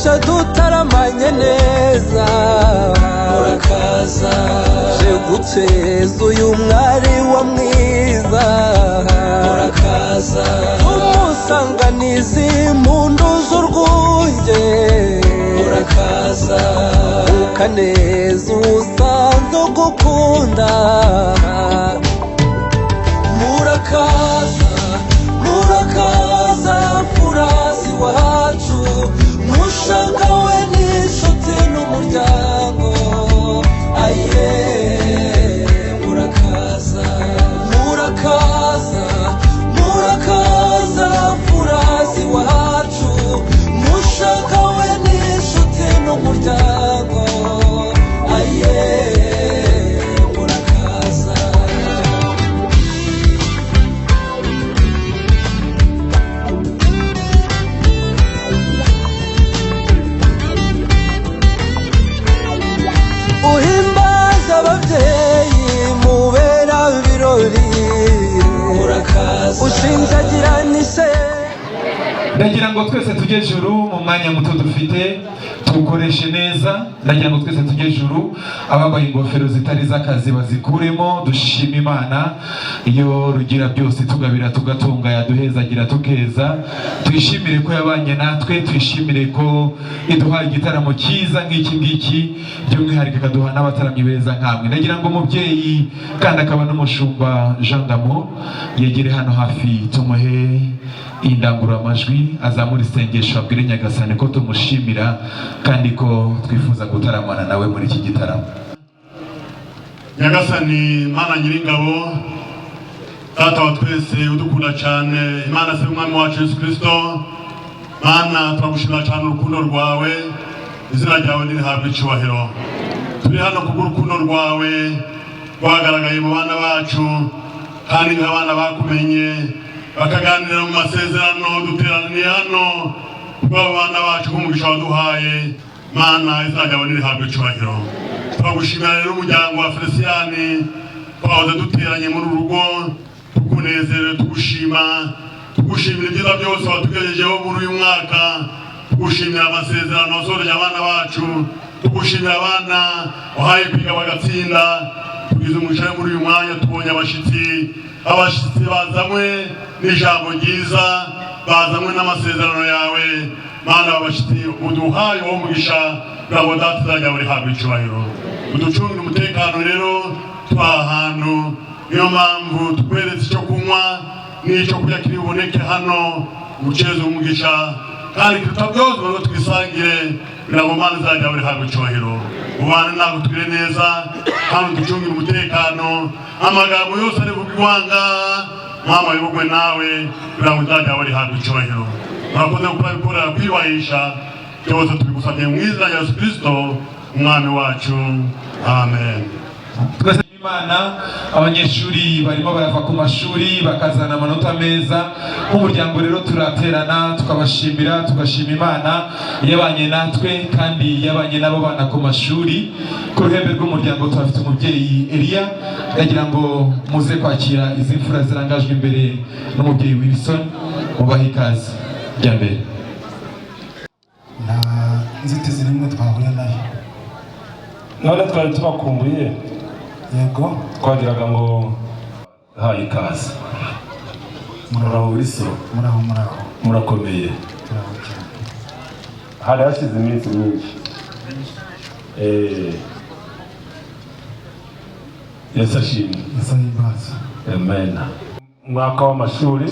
tuje dutaramanye neza murakaza je guteza uyu mwari wa mwiza murakaza umusanganizi impundu z'urwunge murakaza ukaneza usanzwe gukunda murakaza murakaza furazi wacu mushaka we n'inshuti n'umuryango aye murakaza murakaza murakaza furazi wacu mushaka we n'inshuti n'umuryango aye ndagira ngo twese tujye juru mu mwanya muto dufite tukoreshe neza. ndagira ngo twese tujye juru, abambaye ingofero zitari z'akazi bazikuremo. dushima Imana iyo rugira byose tugabira tugatunga, yaduhezagira tukeza. twishimire ko yabanye natwe, twishimire ko iduhaye igitaramo cyiza nk'iki ngiki, by'umwihariko ikaduha n'abataramyi beza nkamwe. ndagira ngo umubyeyi kandi akaba n'umushumba Jean D'amour yegere hano hafi, tumuhe indangururamajwi azamura isengesho abwire Nyagasani ko tumushimira kandi ko twifuza gutaramana nawe muri iki gitaramo. Nyagasani Mana Nyiringabo, Data wa twese udukunda cyane, Imana se umwami wacu Yesu Kristo, Mana turagushimira cyane urukundo rwawe, izina ryawe nirihabwe icyubahiro. turi hano kubw'urukundo rwawe rwagaragaye mu bana bacu, kandi nk'abana bakumenye bakaganira mu masezerano. duteraniye hano kubw'abana bacu k'umugisha waduhaye, Mana izina ryawe nirihabwe icyubahiro. turagushimira rero umuryango wa Feliciyani twahoze duteranye muri urugo, tukunezerewe, tugushimira ibyiza byose watugejejeho muri uyu mwaka, tugushimira amasezerano wasohoreje abana bacu, tugushimira abana wahaye kwiga bagatsinda. tugize umugisha muri uyu mwanya tubonye abashyitsi bazanywe n'ijambo ryiza, bazanywe n'amasezerano yawe. Mana abashyitsi uduhaye uwo mugisha kugira ngo Data izina ryawe rihabwe icyubahiro. uducungire umutekano rero twaha hantu, niyo mpamvu tukweretse icyo kunywa n'icyo kurya kiri buboneke hano, uguceza umugisha kandi kiruta byose ngo twisangire kugira ngo Mana izina ryawe rihabwe icyubahiro. ubane ntabwo tugire neza kandi uducungire umutekano. amagambo yose ari bugwanga Mama yibugwe nawe kugira ngo izina ryawe rihabwe icyubahiro. murakoze gukora bikorera kwiyubahisha, byose tubigusabye mu izina rya Yesu Kristo umwami wacu, amen. twese Imana, abanyeshuri barimo barava ku mashuri bakazana amanota meza. nk'umuryango rero turaterana tukabashimira, tugashima Imana yabanye natwe kandi yabanye nabo bana ku mashuri. ku ruhembe rw'umuryango tuhafite umubyeyi Elia, ndagira ngo muze kwakira izi mfura zirangajwe imbere n'umubyeyi Wilson. mubahe ikaze jya mbere. nta nzitizi nimwe twahuye nayo, none twari tubakumbuye. yego twagiraga ngo haye ikaze. muraho Wilson? muraho murakomeye? hari hashize iminsi myinshi. Yesu ashimwe. Yesu ahimbaze. Amen. Mwaka w'amashuri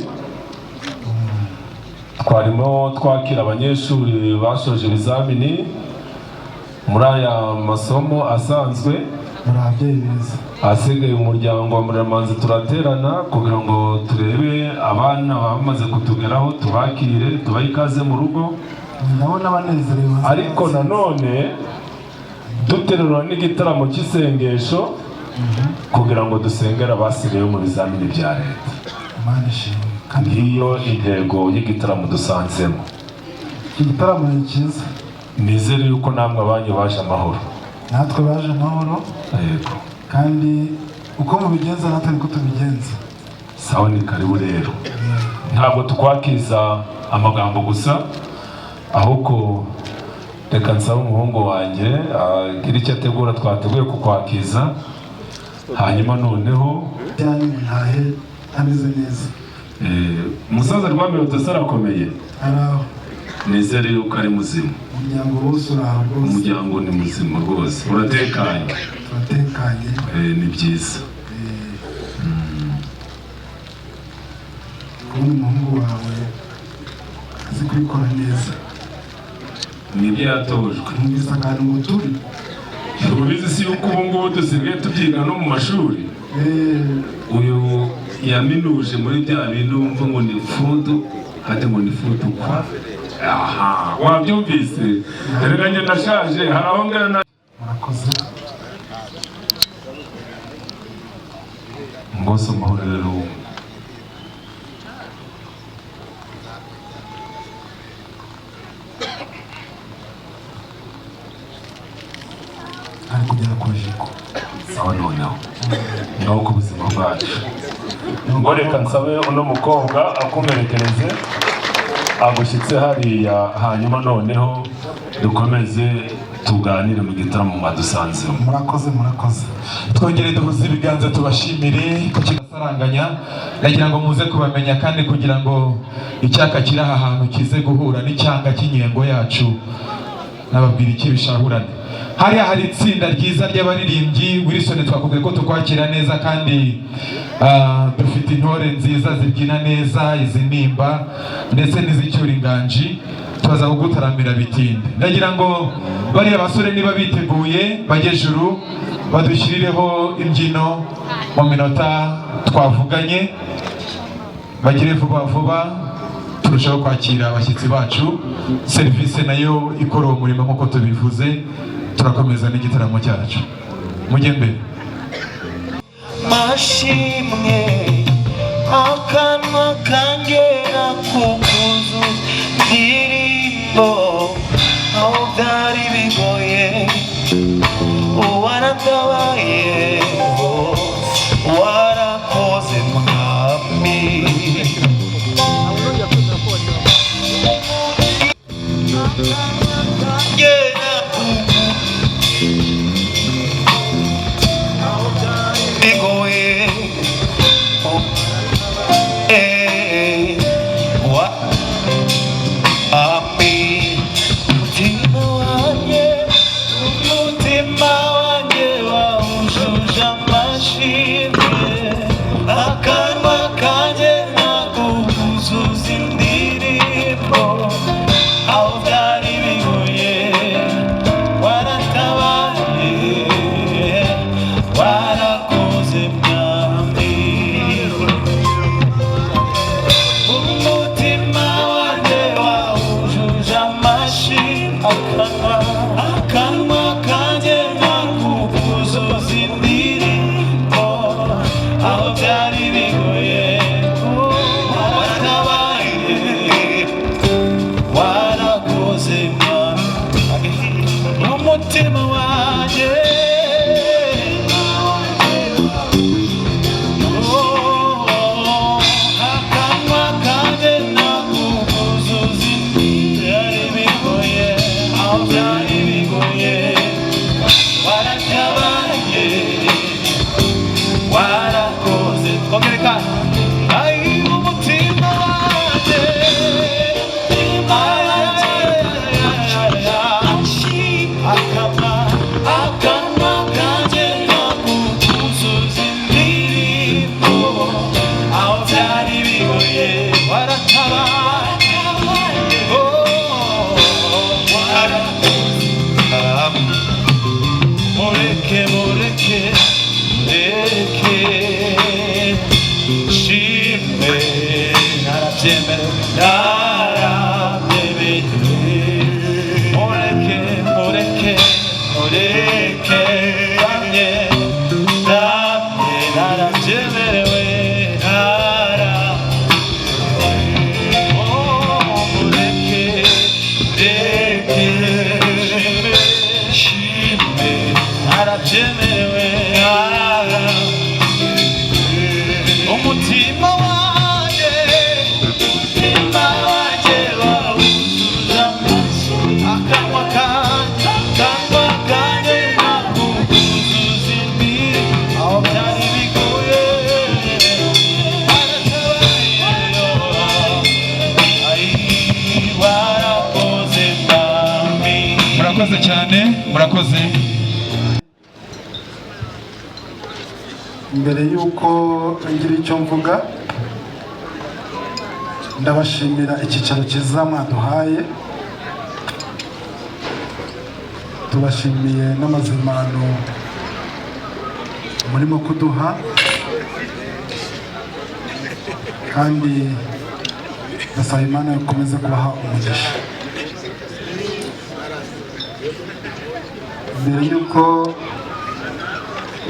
twarimo twakira abanyeshuri bashoje ibizamini muri aya masomo asanzwe. muri ababyeyi beza. Ahasigaye umuryango wa Muramanzi turaterana kugira ngo turebe abana bamaze kutugeraho, tubakire, tubahe ikaze mu rugo. ndabona banezerewe. ariko nanone duterura n'igitaramo cy'isengesho kugira ngo dusengere abasigaye mu bizamini bya leta. Imana ishimwe. kandi iyo intego y'igitaramo dusanzemo. iki gitaramo ni cyiza. nizere yuko namwe abanyu baje amahoro. natwe baje amahoro. yego. kandi uko mubigenza natwe niko tubigenza. sawa, ni karibu rero. ntabwo tukwakiza amagambo gusa, ahubwo reka nsaba umuhungu wanjye agira icyo ategura twateguye kukwakiza hanyuma noneho cyane ntahe ameze neza. umusaza Rwamiyoto se arakomeye? Araho. Nizere yuko ari muzima. Umuryango wose uraho rwose. Umuryango ni muzima rwose. Uratekanye? Turatekanye. Ni byiza. Kubona umuhungu wawe azi kubikora neza. Nibyo yatojwe. Numvise akantu ngo turi. Ubizi si yuko ubu ngubu dusigaye tubyiga no mu mashuri. Uyu yaminuje muri bya bintu wumva ngo ni fudu, hati ngo ni fudu kwa. Aha, wabyumvise? Reka njye ndashaje, hari aho ngana. Murakoze. Ngose amahoro rero. Ari kugera ku jiko. Sawa noneho. Ngaho ku buzima bwacu. Ngo reka nsabe uno mukobwa akomerekereze agushyitse hariya, hanyuma noneho dukomeze tuganire mu gitaramo mwadusanzemo. Murakoze. Twongere duhuze ibiganza tubashimire ku kigasaranganya, ndagira ngo muze kubamenya kandi kugira ngo icyaka kiri aha hantu kize guhura n'icyanga cy'inyengo yacu, nababwira iki bishahurane. Hariya hari itsinda ryiza ry'abaririmbyi. Wilson, twakubwiye ko tukwakira neza kandi dufite intore nziza zibyina neza, izi nimba ndetse n'izicyura inganji, tubaza kugutaramira bitinde. Ndagira ngo bariya basore niba biteguye bajye juru badushyirireho imbyino mu minota twavuganye, bagire vuba turushaho kwakira abashyitsi bacu. Serivisi nayo ikora uwo murimo nk'uko tubivuze, turakomeza n'igitaramo cyacu. Mujye mbere. Mashimwe akanwa kangera kukuzu ndirimbo aho byari bigoye waratabaye warakoze mwami akanwa cyane murakoze. mbere y'uko ngira icyo mvuga ndabashimira icyicaro cyiza mwaduhaye, tubashimiye n'amazimano murimo kuduha, kandi ndasaba Imana ikomeze kubaha umugisha. mbere y'uko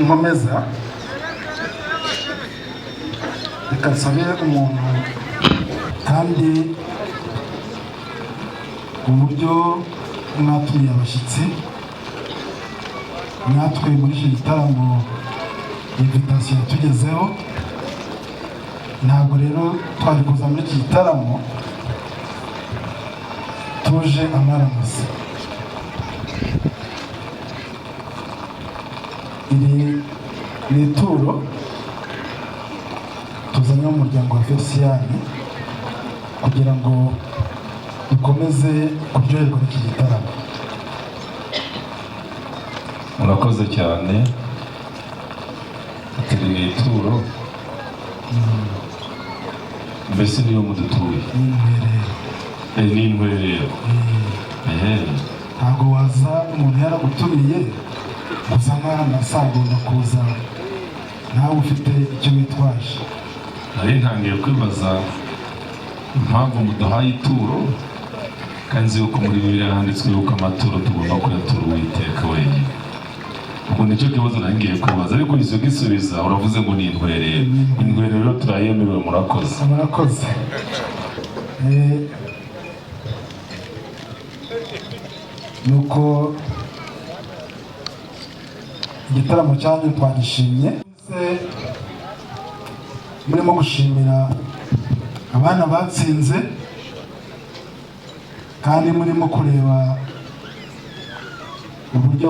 nkomeza reka nsabe umuntu, kandi uburyo mwatumiye abashyitsi natwe muri iki gitaramo invitation yatugezeho, ntabwo rero twari kuza muri iki gitaramo tuje amaramusa. iri ni ituro tuzanye mu muryango wa Fesiyani kugira ngo dukomeze kuryoherwa n'iki gitaramo. murakoze cyane. turi ni ituro mbese niyo mudutuye ni intwerero. ntabwo waza umuntu yaragutumiye gusa nk'ahana asagomba kuza nawe ufite icyo witwaje. nari ntangiye kwibaza impamvu muduhaye ituro, kandi nzi yuko muri Bibiliya handitswe yuko amaturo tugomba kuyatura Uwiteka wenyine. ubwo nicyo kibazo ntangiye kwibaza, ariko izo gisubiza uravuze ngo ni intwerero. intwerero turayemerewe. murakoze. murakoze. nuko igitaramo cyanyu twagishimye, murimo gushimira abana batsinze, kandi murimo kureba uburyo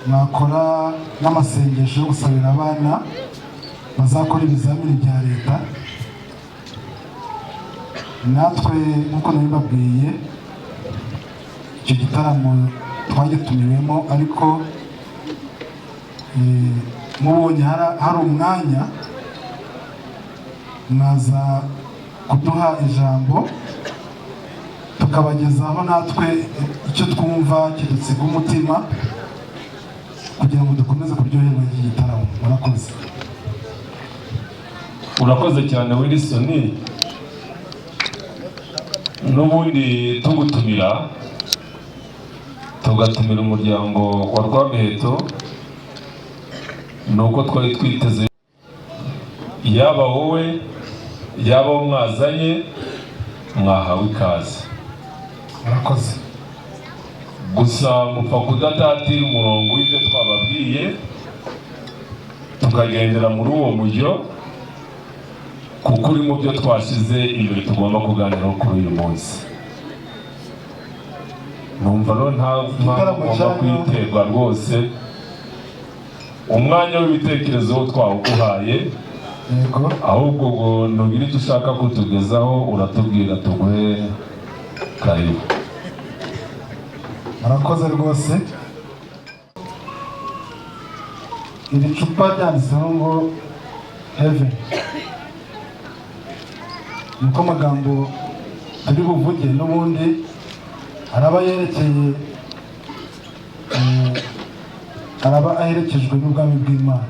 mwakora n'amasengesho yo gusabira abana bazakora ibizamini bya leta. natwe nk'uko nabibabwiye icyo gitaramo twagitumiwemo, ariko mubonye hari umwanya mwaza kuduha ijambo tukabagezaho natwe icyo twumva kidutsiga umutima kugira ngo dukomeze kuryoherwa iki gitaramo. murakoze. urakoze cyane Wilson. n'ubundi tugutumira tugatumira umuryango wa Rwamiheto, nuko twari twiteze yaba wowe yaba wo mwazanye mwahawe ikaze. murakoze. gusa mupfa kudatatira umurongo w'ibyo twababwiye tukagendera muri uwo mujyo, kuko uri mu byo twashyize imbere tugomba kuganiraho kuri uyu munsi. numva rero nta mpamvu ugomba kwiterwa rwose. umwanya w'ibitekerezo twawuguhaye, ahubwo ngo nugira icyo ushaka kutugezaho uratubwira tuguhe karibu. murakoze rwose. iri cupa ryanditseho ngo heaven, niko amagambo turi buvuge n'ubundi araba yerekeye, araba aherekejwe n'ubwami bw'Imana.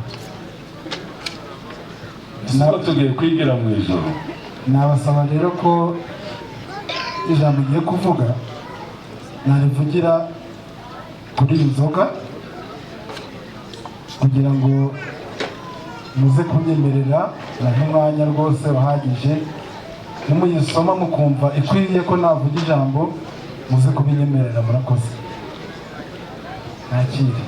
nabo tugiye kwigira mu ijoro. nabasaba rero ko ijambo ugiye kuvuga narivugira kuri iyi nzoga kugira ngo muze kunyemerera n'umwanya rwose wahagije, nimuyisoma mukumva ikwiriye ko navuga ijambo muze kubinyemerera. murakoze. nakire.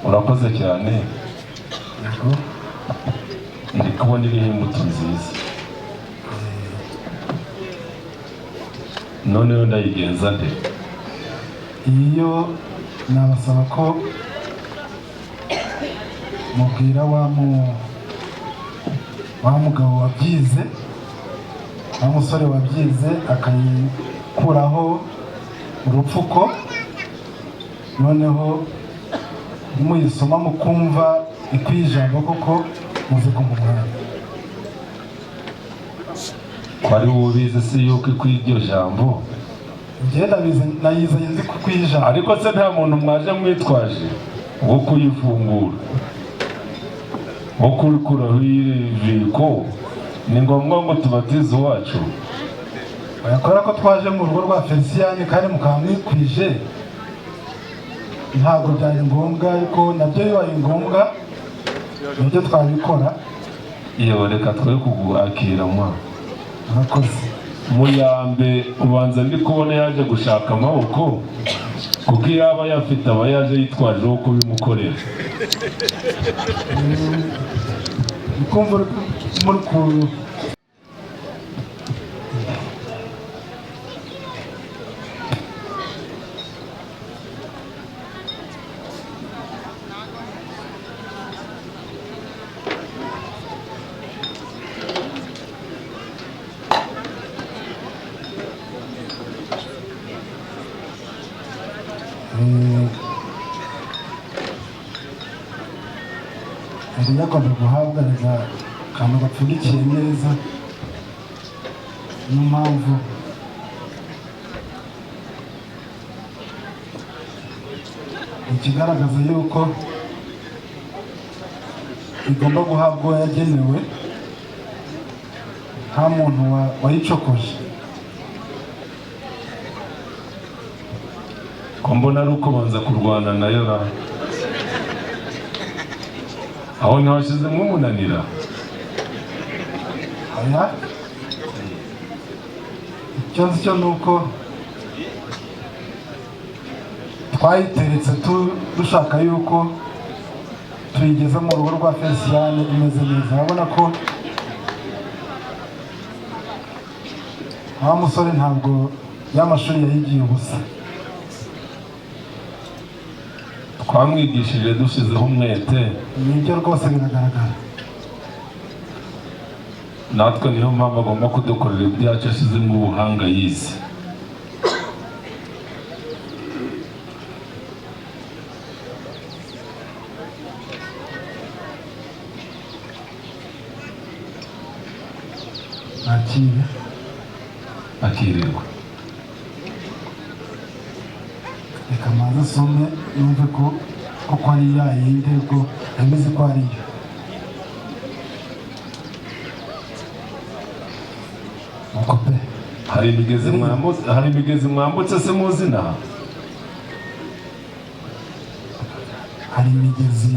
urakoze cyane. ndi kubona iriho imbuto nziza, noneho ndayigenza nde? iyo nabasaba ko wa mugabo wabyize, wa musore wabyize akayikuraho urupfuko, noneho muyisoma mukumva ikwijambo koko muze kumumwanya. Kwari ubizi si yuko kw'iryo jambo Ngenda nayizanye nzi kwijambo, ariko se nta muntu mwaje mwitwaje wo kuyifungura wo kurikuraho iviko. Ni ngombwa ngo tubatize uwacu. bayakora ko twaje mu rugo rwa Felicien kandi mukaba mwikwije, ntabwo byari ngombwa, ariko nabyo bibaye ngombwa nibyo twabikora. Iyo reka twe kuguakira mwa Murakoze. Muyambe ubanza ndi kubona yaje gushaka amaboko, kuko yaba yafite aba yaje yitwaje wo kubimukorera. Ukumva muri ku yari yagomba guhabwa akantu gapfundikiye neza. Niyo mpamvu ikigaragaza yuko igomba guhabwa uwo yagenewe, nta muntu wayicokoje. Ko mbona ari uko banza kurwana nayo ra aho ntihashizemo umunanira. Aya icyo nzi cyo ni uko twayiteretse dushaka yuko tuyigeza mu rugo rwa Felicien imeze neza. Urabona ko wa musore ntabwo y'amashuri yayigiye ubusa, twamwigishije dushizeho umwete. nibyo rwose biragaragara. Natwe niyo mpamvu agomba kudukorera ibyacu ashizemo ubuhanga yize. Akirirwa. Reka maze asome yumve ko ari ya yindi, ko yameze ko ari yo. Uko pe Hari imigezi mwambutse se muzi na? hari imigezi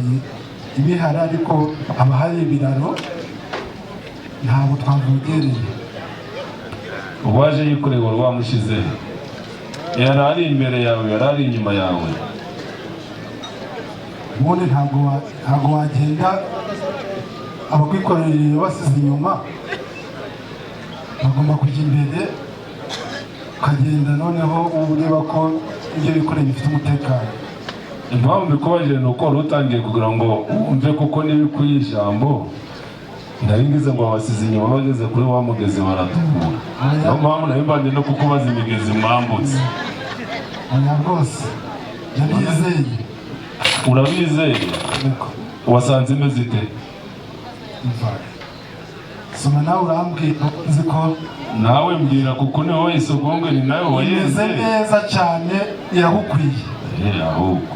ibihari, ariko haba hari ibiraro ntabwo twavugereye. Uwaje yikoreye wari wamushize, yari ari imbere yawe, yari ari inyuma yawe. Ubundi ntabwo wagenda abakwikoreye basize inyuma, bagomba kujya imbere ukagenda, noneho uba ureba ko ibyo bikoreye bifite umutekano. Impamvu mbikubajije ni uko wari utangiye kugira ngo wumve kuko n'ibikuye ijambo. Nari ngize ngo abasize inyuma bageze kuri wa mugezi baratubura. Niyo mpamvu nari mbanje no kukubaza imigezi mwambutse. Oya rwose ndabizeye. Urabizeye? Wasanze imeze ite? Soma nawe urambwira, nzi ko nawe mbwira kuko ni wowe isogongwe, ni nawe wayeze. Imeze neza cyane, iragukwiye. Ahubwo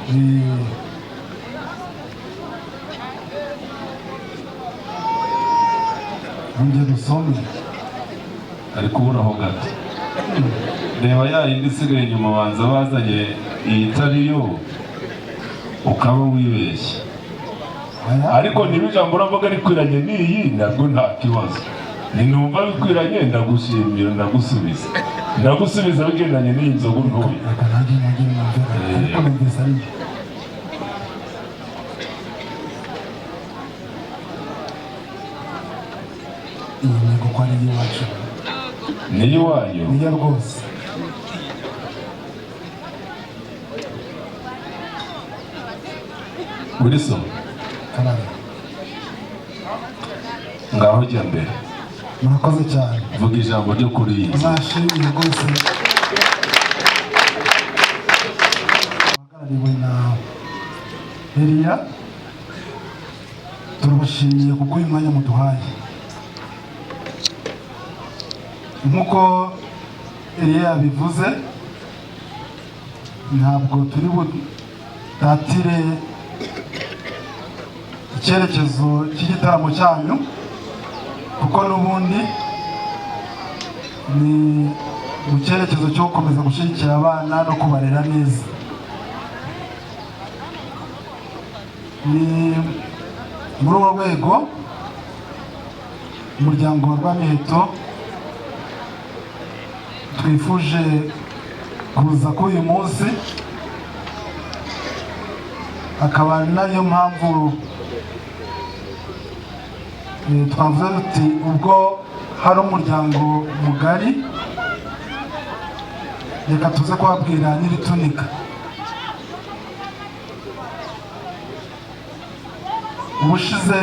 ongera usome. ariko uburaho gato. Reba ya yindi isigaye inyuma banza bazanye itari yo, ukaba wibeshye. Ariko niba ijambo uravuga rikwiranye n'iyi nabwo nta kibazo. Ninumva bikwiranye ndagushimira, ndagusubiza bigendanye n'iyi nzoga ntoya. Ariko numvise ari byo. Iyi ntego ko ari iwacu. Ni iwanyu? Niyo rwose. Wilson, ngaho jya mbere. murakoze cyane. Vuga ijambo ryo kuri iyi. Nashimiye rwose abahagarariwe na Elia, turabashimiye kuko uyu mwanya muduhaye. Nk'uko Elia yabivuze, ntabwo turi butatire icyerekezo cy'igitaramo cyanyu, kuko n'ubundi ni mu cyerekezo cyo gukomeza gushyigikira abana no kubarera neza. Ni muri urwo rwego umuryango wa Rwamiheto twifuje kuza kuri uyu munsi, akaba nayo mpamvu twavuze tuti ubwo hari umuryango mugari, reka tuze kubabwira n'ibitunika. Ubushize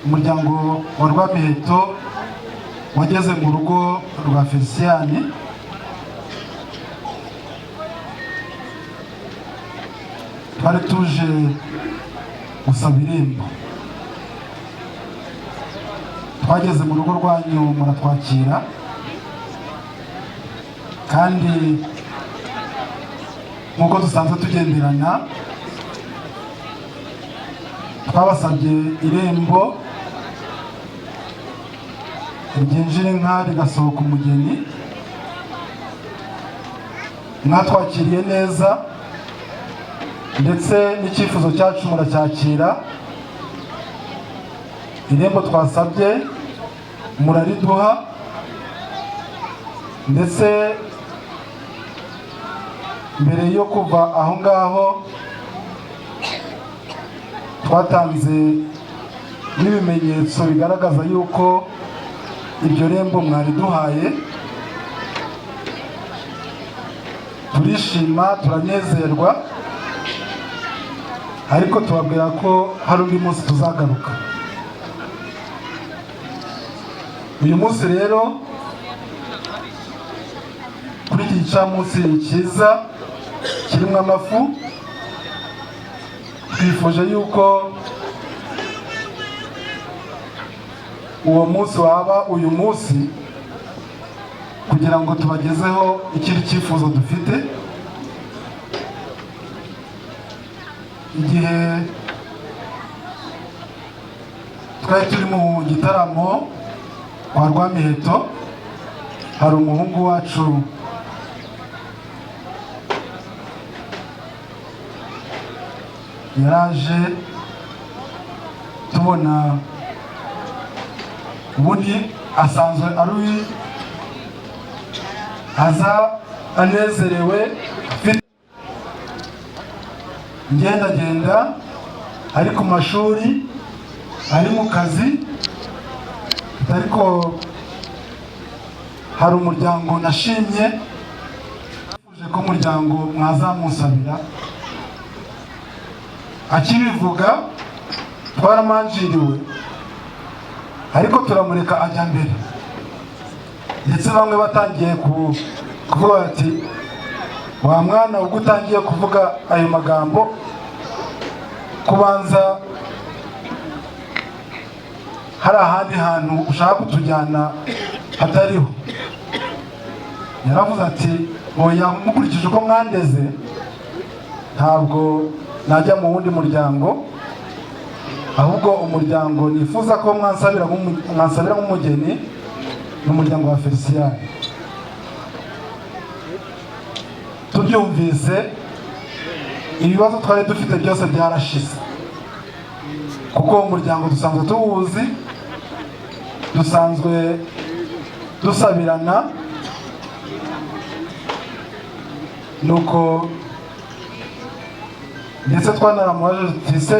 umuryango wa Rwamiheto wageze mu rugo rwa Felicien, twari tuje gusaba irembo. Twageze mu rugo rwanyu muratwakira, kandi nk'uko dusanzwe tugenderana, twabasabye irembo ryinjira inka rigasohoka umugeni. Mwatwakiriye neza, ndetse n'icyifuzo cyacu muracyakira. Irembo twasabye murariduha, ndetse mbere yo kuva aho ngaho twatanze n'ibimenyetso bigaragaza yuko iryo rembo mwariduhaye. Turishima, turanezerwa, ariko tubabwira ko hari undi munsi tuzagaruka. Uyu munsi rero, kuri iki gicamunsi cyiza kirimo amafu, twifuje yuko uwo munsi waba uyu munsi, kugira ngo tubagezeho ikindi cyifuzo dufite. Igihe twari turi mu gitaramo kwa Rwamiheto, hari umuhungu wacu yaraje, tubona ubundi asanzwe ari aza anezerewe, ngendagenda, ari ku mashuri, ari mu kazi, ariko hari umuryango nashimye, nifuje ko umuryango mwazamusabira. Akibivuga twaramanjiriwe, ariko turamureka ajya mbere, ndetse bamwe batangiye kuvuga bati, wa mwana ubwo utangiye kuvuga ayo magambo, kubanza hari ahandi hantu ushaka kutujyana hatariho. Yaravuze ati, oya, mukurikije uko mwandeze ntabwo najya mu wundi muryango, ahubwo umuryango nifuza ko mwansabira nk'umugeni ni umuryango wa Felicien. Tubyumvise, ibibazo twari dufite byose byarashize, kuko umuryango dusanzwe tuwuzi, dusanzwe dusabirana. Nuko ndetse twanaramubaje tuti, se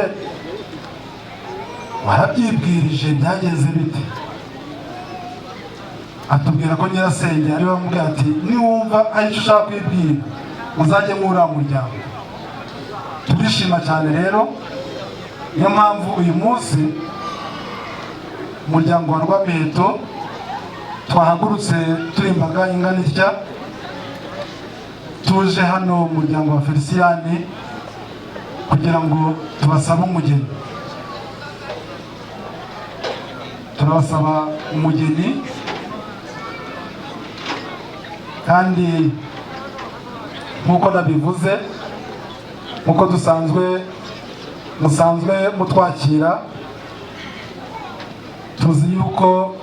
warabyibwirije byagenze bite? Atubwira ko nyirasenge ari bamubwira ati, niwumva ari icyo ushaka kwibwira uzajye muri uriya muryango. Turishima cyane rero, niyo mpamvu uyu munsi umuryango wa Rwamiheto twahagurutse turi imbaga ingana itya tuje hano umuryango wa Felicien kugira ngo tubasabe umugeni. Turabasaba umugeni kandi nk'uko nabivuze, nk'uko musanzwe mutwakira, tuzi yuko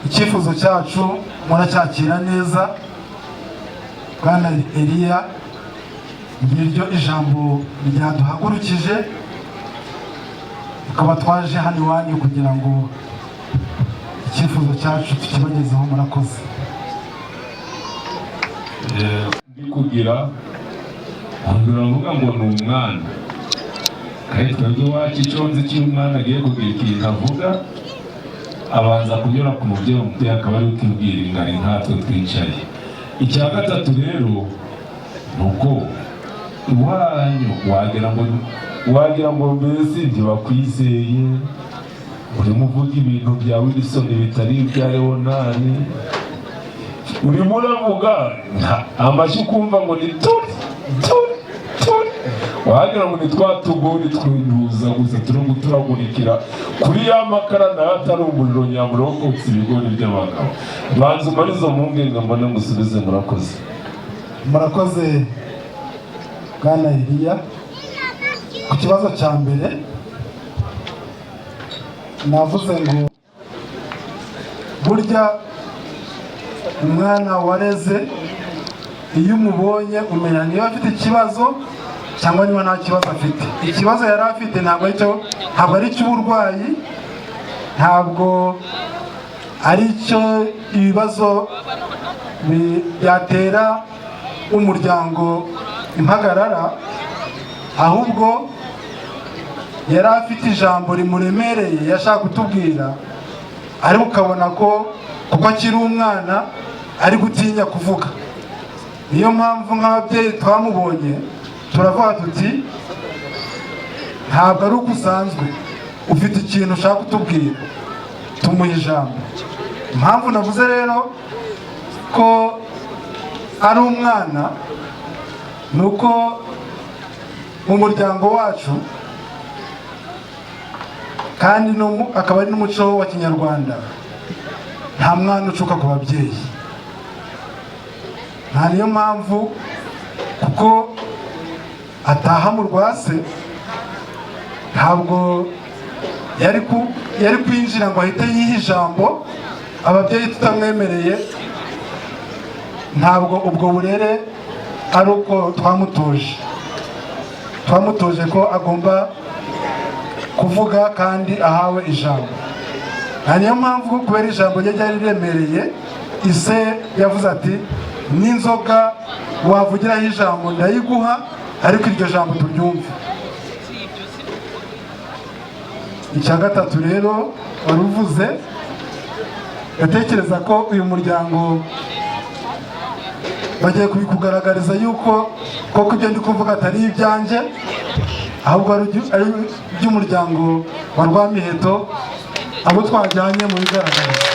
icyifuzo cyacu muracyakira neza. Bwana Elia, ngiryo ijambo ryaduhagurukije, tukaba twaje hano iwanyu kugira ngo icyifuzo cyacu tukibagezeho. Murakoze. kugira mvuga ngo ni umwana kandi twebwe wacu iconze cy'umwana agiye kugira ikintu avuga abanza kunyura ku mubyeyi, umubyeyi akaba ari ukibwira ingari nkatwe twicaye. Icya gatatu rero ni uko iwanyu wagira ngo mbese ntibakwizeye, urimo uvuga ibintu bya Wilson bitari ibya Leonani, urimo uravuga amashyi ukumva ngo ni turi wagira ngo ni twa tugori twinuza gusa turimo turagurikira kuri ya makara nayo atari umuriro nyamuro wo kotsa ibigori by'abagabo. Banza umarizo mu ngenge mbone ngusubize. Murakoze Bwana Elia. Ku kibazo cya mbere navuze ngo burya umwana wareze iyo umubonye umenya niba afite ikibazo cyangwa niba nta kibazo afite. Ikibazo yari afite ntabwo ari icy'uburwayi, ntabwo ari cyo ibibazo byatera umuryango impagarara, ahubwo yari afite ijambo rimuremereye yashaka kutubwira, ariko ukabona ko kuko akiri umwana ari gutinya kuvuga. Niyo mpamvu nk'ababyeyi twamubonye turavuga tuti ntabwo ari uko usanzwe, ufite ikintu ushaka kutubwira, tumuha ijambo. Impamvu navuze rero ko ari umwana ni uko mu muryango wacu kandi akaba ari n'umuco wa Kinyarwanda, nta mwana ucuka ku babyeyi. Nta niyo mpamvu kuko ataha mu rwase, ntabwo yari kwinjira ngo ahite yiha ijambo ababyeyi tutamwemereye. Ntabwo ubwo burere ari uko twamutoje ko agomba kuvuga kandi ahawe ijambo. Nta niyo mpamvu kubera ijambo rye ryari riremereye, ise yavuze ati n'inzoga wavugiraho ijambo ndayiguha, ariko iryo jambo turyumve. Icya gatatu rero wari uvuze, ndatekereza ko uyu muryango bagiye kubikugaragariza yuko koko ibyo ndi kuvuga atari ibyanjye, ahubwo ari iby'umuryango wa Rwamiheto, abo twajyanye mu bigaragariza.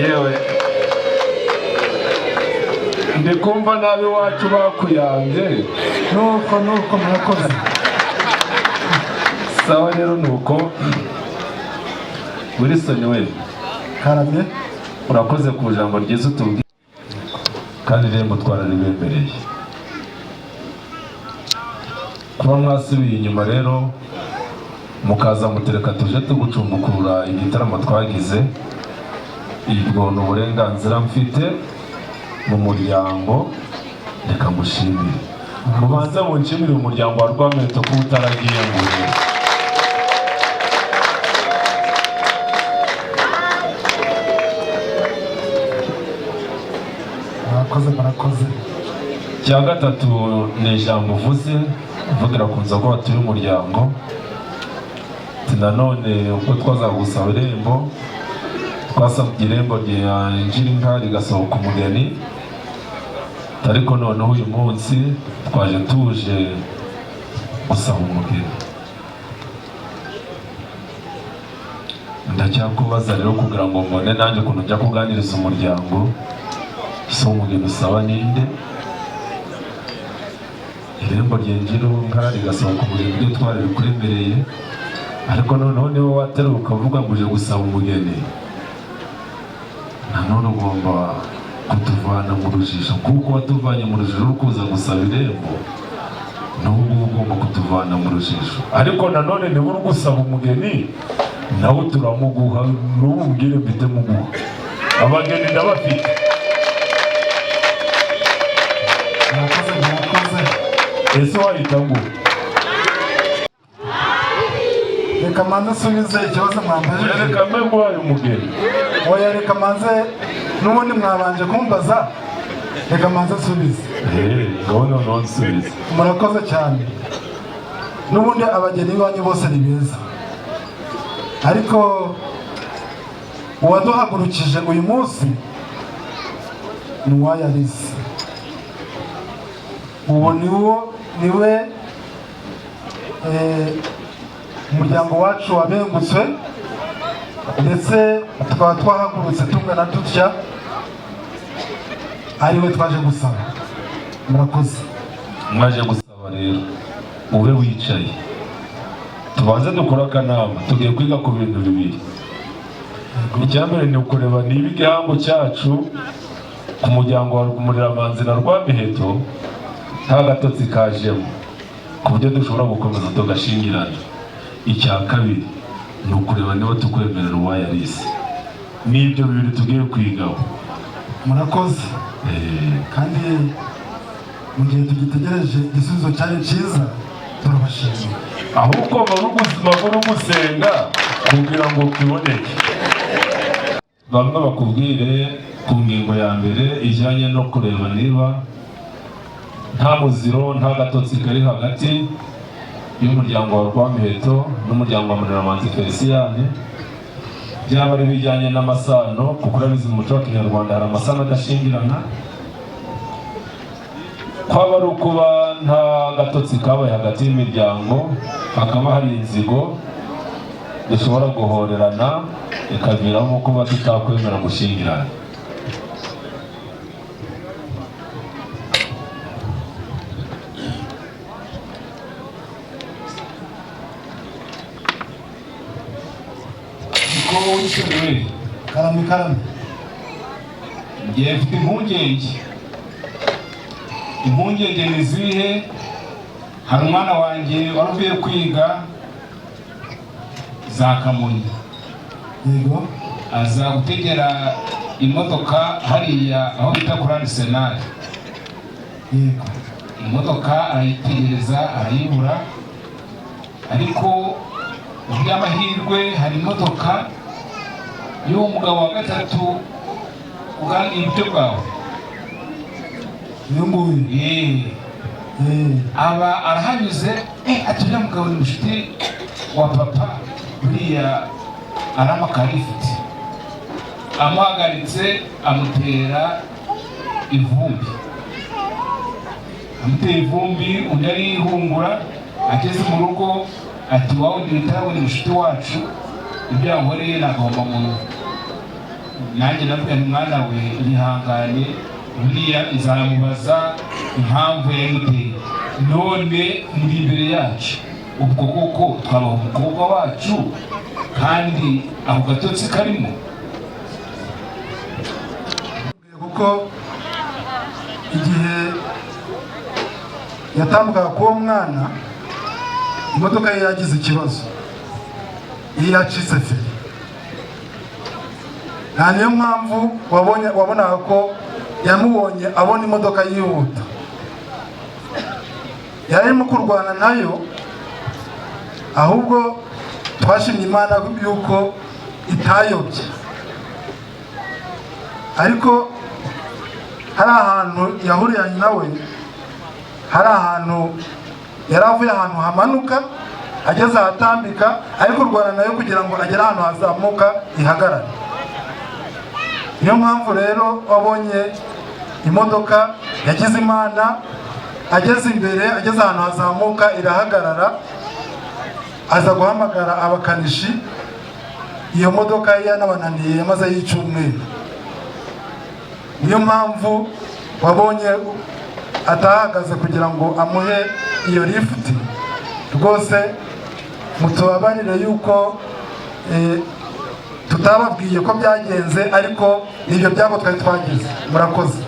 Yewe ndikumva nabi wacu bakuyanze. Nuko murakoze. Sawa rero nuko Wilson we Karame, urakoze ku jambo ryiza utubwiye kandi rero mutwara ribemereye. Kuba mwasubiye inyuma rero mukaza mutereka tuje tugucumbukurura igitaramo twagize, ibwo ni uburenganzira mfite mu muryango. Reka ngushimire, mubanza munshimire umuryango wa Rwamiheto ko utaragiye ngure. Murakoze. Icya gatatu ni ijambo uvuze uvugira ku nzoga batuye umuryango. Nanone ubwo twazagusaba irembo, twasabye irembo ryinjira inka rigasohoka umugeni, ariko noneho uyu munsi twaje tuje gusaba umugeni. Ndacyakubaza rero kugira ngo mbone nanjye ukuntu njya kuganiriza umuryango, si umugeni usaba ninde? Irembo ryinjira nkara rigasohoka umurimo ibyo twari bikuremereye, ariko noneho niba wateruka uvuga ngo uje gusaba umugeni, nanone ugomba kutuvana mu rujijo, kuko watuvanye mu rujijo uri kuza gusaba irembo, n'ubu ugomba kutuvana mu rujijo. Ariko nanone niba uri gusaba umugeni nawe turamuguha, n'ubu mbwire mfite muguha. Abageni ndabafite. murakoze. Ese wahita ngo Reka manze subize ikibazo mwambajije. reka mbe nguhaye umugeni. Oya, reka manze n'ubundi mwabanje kumbaza. Reka manze subize. Ngaho noneho nsubize. Murakoze cyane. N'ubundi abageni banyu bose ni beza, ariko uwaduhagurukije uyu munsi ni uwayarize. Uwo niwe umuryango wacu wabengutswe, ndetse tukaba twahagurutse tungana dutya, ariwe twaje gusaba. Murakoze. Mwaje gusaba rero ube wicaye, tubanze dukora akanama. Tugiye kwiga ku bintu bibiri. Icyambere ni ukureba niba igihango cyacu ku muryango wa Rwumuriramanzi na Rwamiheto nta gatotsi kajemo, ku buryo dushobora gukomeza tugashingirana. Icya kabiri ni ukureba niba tukwemerera uwayarize. N'ibyo bibiri tugiye kwigaho. Murakoze. Kandi mu gihe tugitegereje igisubizo cyari cyiza, turabashimira. Ahubwo ubuzima bwo gusenga kugira ngo kiboneke. Bamwe bakubwire ku ngingo ya mbere ijyanye no kureba niba nta muziro nta gatotsi kari hagati y'umuryango wa Rwamiheto n'umuryango wa Muniramanzi Feliciyane. Byaba ari bijyanye n'amasano, kuko urabizi mu muco wa Kinyarwanda hari amasano adashingirana. Kwaba ari ukuba nta gatotsi kabaye hagati y'imiryango, hakaba hari inzigo dushobora guhorerana, ikaviramo kuba tutakwemera gushingirana. Karame. Ngiye mfite impungenge ni zihe? Hari umwana wanjye wari uvuye kwiga za Kamonyi, Yego. aza gutegera imodoka hariya aho bita kuri Arsenal. Yego. Imodoka arayitegereza arayibura, ariko by'amahirwe hari imodoka y'uwo mugabo wa gatatu ugana iburyo bwawe. Niyo nguyu. Aba arahanyuze, ati uriya mugabo ni mushuti wa papa, buriya aramakara ifite. Amuhagaritse amutera ivumbi. Amutera ivumbi, undi arihungura. Ageze mu rugo ati wawe ndibitabo ni mushuti wacu, ibyo yankoreye nagomba muntu. Nanjye nabwiye umwana we yihangane, buriya izamubaza impamvu yamuteye. None muri imbere yacu, ubwo koko twabaha umukobwa wacu kandi ako gatotsi karimo. Kuko igihe yatambukaga k'uwo mwana, imodoka ye yagize ikibazo, iyo yacitse feri. Nta niyo mpamvu wabonaga ko yamubonye abona imodoka yihuta, yarimo kurwana nayo, ahubwo twashimye Imana yuko itayobye. Ariko hari ahantu yahuriyanye nawe, hari ahantu yari avuye ahantu hamanuka ageze ahatambika, ariko kurwana nayo kugira ngo agere ahantu hazamuka ihagarare. Niyo mpamvu rero wabonye imodoka yagize imana, ageze imbere, ageze ahantu hazamuka irahagarara, aza guhamagara abakanishi. Iyo modoka ye yanabananiye, yamaze y'icyumweru. Niyo mpamvu wabonye atahagaze kugira ngo amuhe iyo lift. Rwose mutubabarire yuko tutababwiye ko byagenze, ariko ibyo byago twari twagize. Murakoze.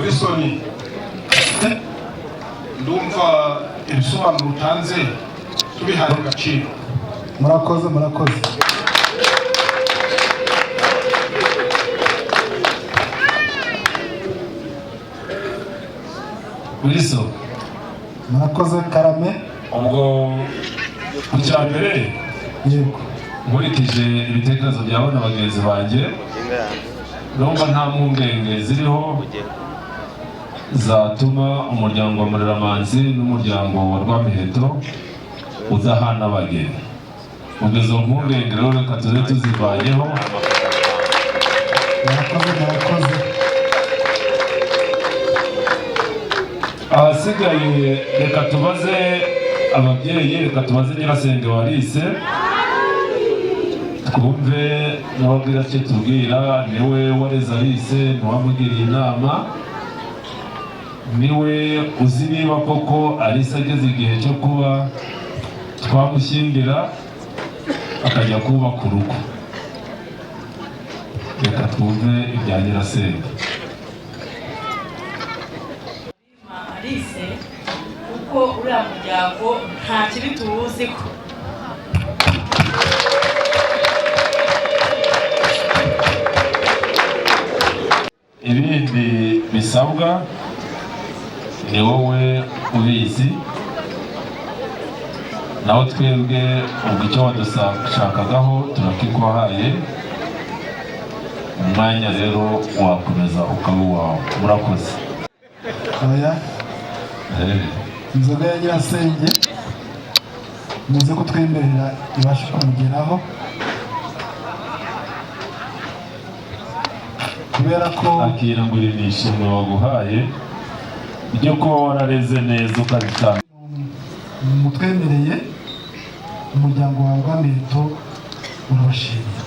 Wilson, ndumva ibisobanuro utanze tubihaye agaciro. Murakoze, murakoze. Wilson, Murakoze Karame. ubwo ku cya mbere Yego. nkurikije ibitekerezo byawe na bagenzi banjye, numva nta mpungenge ziriho zatuma umuryango wa Mureramanzi n'umuryango wa Rwamiheto udahana abageni. Ubwo izo mpungenge rero reka tuze tuzivanyeho. Murakoze, murakoze. Ahasigaye reka tubaze ababyeyi, reka tubaze Nyirasenge Warise, twumve nababwira icyo tubwira. Niwe wareze Alice, ntiwamugiriye inama, niwe uzi niba koko Alice ageze igihe cyo kuba twamushyingira akajya kubaka urugo. Reka twumve ibya Nyirasenge. Alice, kuko uriya muryango nta kibi tuwuziho. Ibindi bisabwa ni wowe ubizi, naho twebwe ubwo icyo wadushakagaho turakikwahaye. Umwanya rero wakomeza ukaba uwawe. Murakoze. Oya, inzoga ya Nyirasenge muze kutwemerera ibashe kumugeraho, kubera ko akira ngo iri ni ishimwe waguhaye ryo kuba warareze neza ukabitanga. mutwemereye umuryango wa Rwamiheto urabashimiye.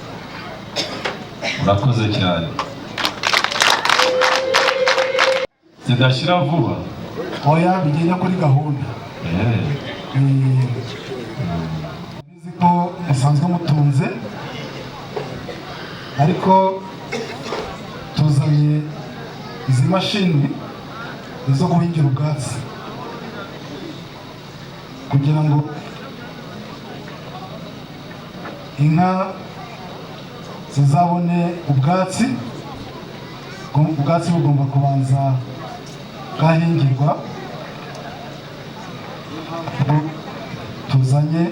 Murakoze cyane. Zidashira vuba. Oya, bigenda kuri gahunda. Bizi ko musanzwe mutunze, ariko tuzanye izi mashini zo guhingira ubwatsi kugira ngo inka zizabone ubwatsi. Ubwatsi bugomba kubanza bwahingirwa. Tuzanye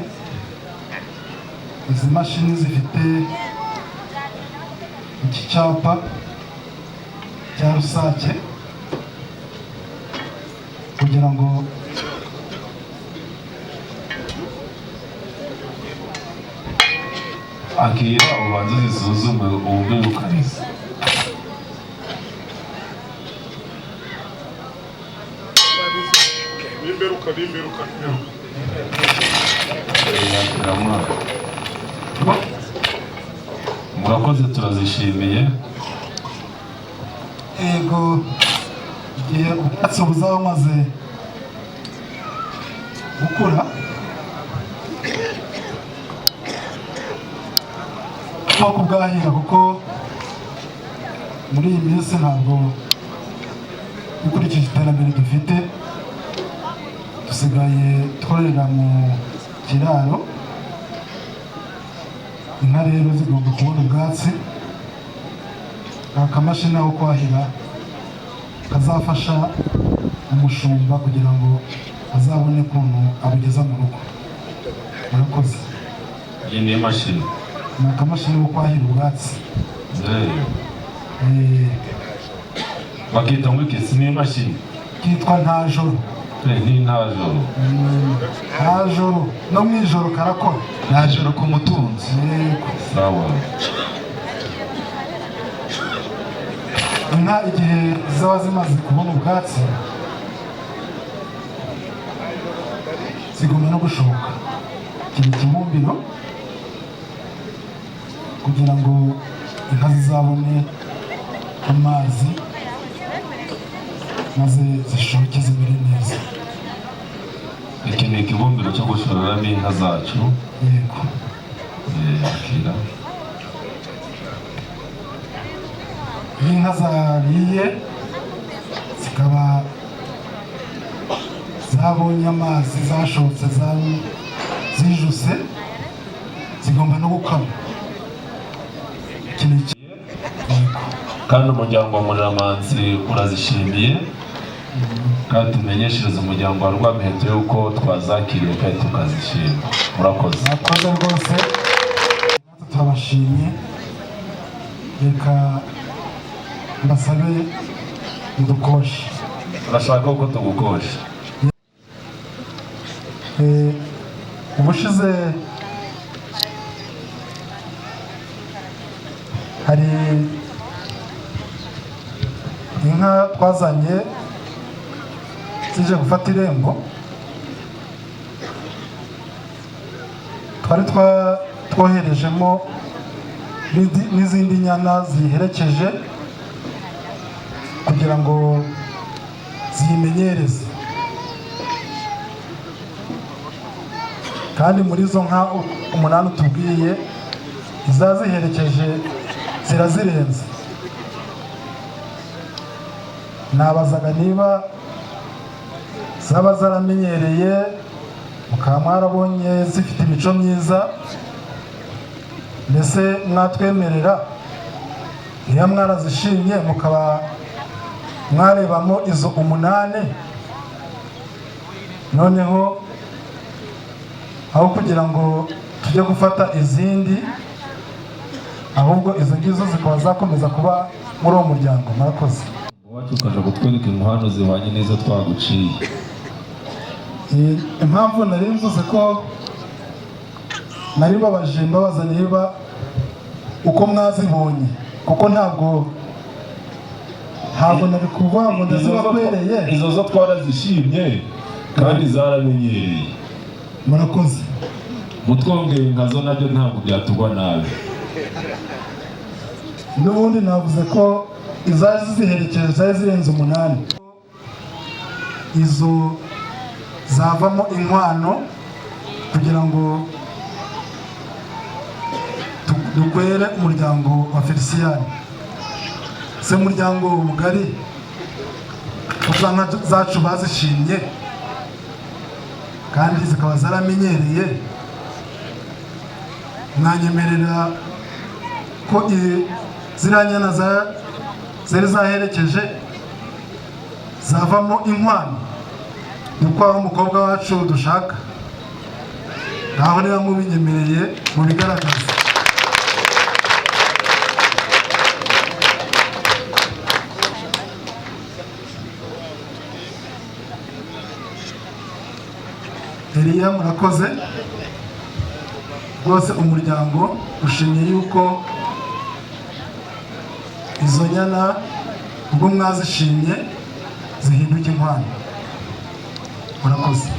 izi mashini zifite iki cyapa cya rusake kugira ngo akira ubanza zisuzume ubwirukaniza. Murakoze, turazishimiye. Yego, igihe ubwatsi buzaba bumaze gukura nko kubwahira, kuko muri iyi minsi ntabwo dukurikije iterambere dufite, dusigaye twororera mu kiraro. Inka rero zigomba kubona ubwatsi. Akamashini ko kwahira kazafasha umushumba kugira ngo azabone ukuntu abugeza mu rugo. Murakoze. Iyi ni imashini. Ni akamashini ko kwahira ubwatsi. Bakita ngo iki? Ni imashini kitwa ntajoro. nta joro nta joro no mu ijoro karakora nta joro ku mutunzi. yego sawa. inka igihe zaba zimaze kubona ubwatsi zigomba no gushoka kiri kibumbiro kugira ngo inka zizabone amazi maze zishoke zimere neza. Iki ni ikibumbiro cyo gushoreramo inka zacu. yego akira iyo inka zariye zikaba zabonye amazi zashotse zijuse zigomba no gukama. iki ni yego kandi umuryango wa Muriramanzi urazishimiye kandi tumenyeshereza umuryango wa Rwamiheto yuko twazakiriye kandi tukazishima. Murakoze. murakoze rwose turabashimye. reka mbasabe mudukoshe. urashaka ko tugukosha? ubushize hari inka twazanye zije gufata irembo, twari twoherejemo n'izindi nyana ziherekeje kugira ngo ziyimenyereze, kandi muri izo nka 8 tubwiye izaziherekeje zirazirenze. nabazaga niba zaba zaramenyereye mukaba mwarabonye zifite imico myiza, mbese mwatwemerera niba mwarazishimye mukaba mwarebamo izo 8, noneho aho kugira ngo tujye gufata izindi, ahubwo izo ngizo zikaba zakomeza kuba muri uwo muryango. murakoze. Wacu ukaja kutwereka inkwano zihwanye n'izo twaguciye. impamvu nari mvuze ko nari babaje mbabaza niba uko mwazibonye, kuko ntabwo nari kuvuga ngo ndazibakwereye. Izo zo twarazishimye kandi zaramenyereye. murakoze. mutwongeye nkazo nabyo ntabwo byatugwa nabi. n'ubundi navuze ko izazi ziherekeje zari zirenze 8, izo zavamo inkwano kugira ngo dukwere umuryango wa Felicien. se umuryango mugari kuko inka zacu bazishimye kandi zikaba zaramenyereye, mwanyemerera ko ziriya nyana zari zaherekeje zavamo inkwano dukwaho umukobwa wacu dushaka. ntaho niba mubinyemereye mubigaragaza. Eliya murakoze rwose. umuryango ushimiye yuko izo nyana ubwo mwazishimye zihinduka inkwano. murakoze.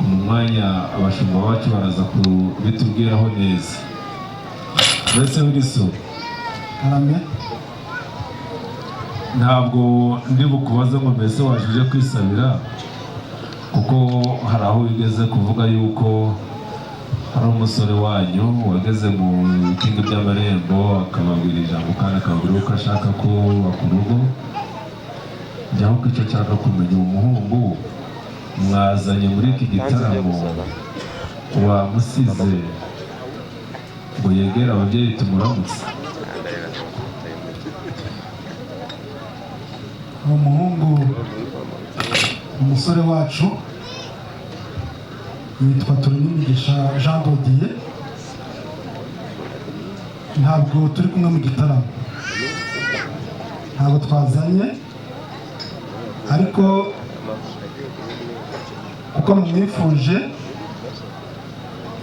mu mwanya abashumba bacu baraza kubitubwiraho neza. Mbese Wilson, karame, ntabwo ndi bukubaze ngo mbese wajije kwisabira, kuko hari aho wigeze kuvuga yuko hari umusore wanyu wageze mu bikingi by'amarembo akababwira ijambo kandi akababwira uko ashaka ko kubaka urugo. njyaho ko icyo nshaka kumenya umuhungu mwazanye muri iki gitaramo wamusize ngo yegere ababyeyi tumuramutse. umuhungu umusore wacu yitwa Turinimigisha Jean Dodier. ntabwo turi kumwe mu gitaramo, ntabwo twazanye, ariko kuko mumwifuje.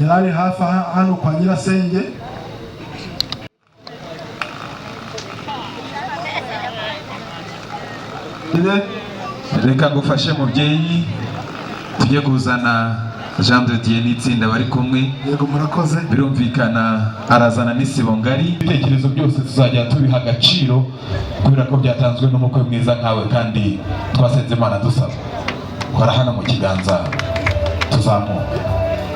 Yari hafi hano kwa nyirasenge. Reka ngufashe mubyeyi, tujye kuzana Jean de Dieu n'itsinda bari kumwe. Yego murakoze. Birumvikana arazana n'isibo ngari. Ibitekerezo byose tuzajya tubiha agaciro kubera ko byatanzwe n'umukwe mwiza nkawe, kandi twasenze Imana dusaba kora hano mu kiganza tuzamuka.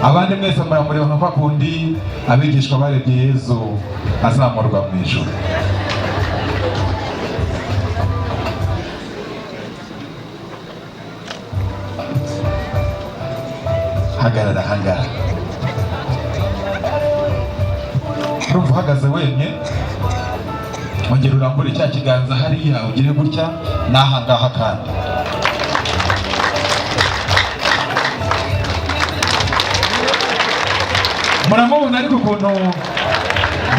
Abandi mwese muramureba nka kundi abigishwa barebye Yezu azamurwa mu ijuru. Hagarara hangara. Urumva uhagaze wemye, ongera urambure cya kiganza hariya ugire gutya n'ahangaha kandi. Muramubona ariko ukuntu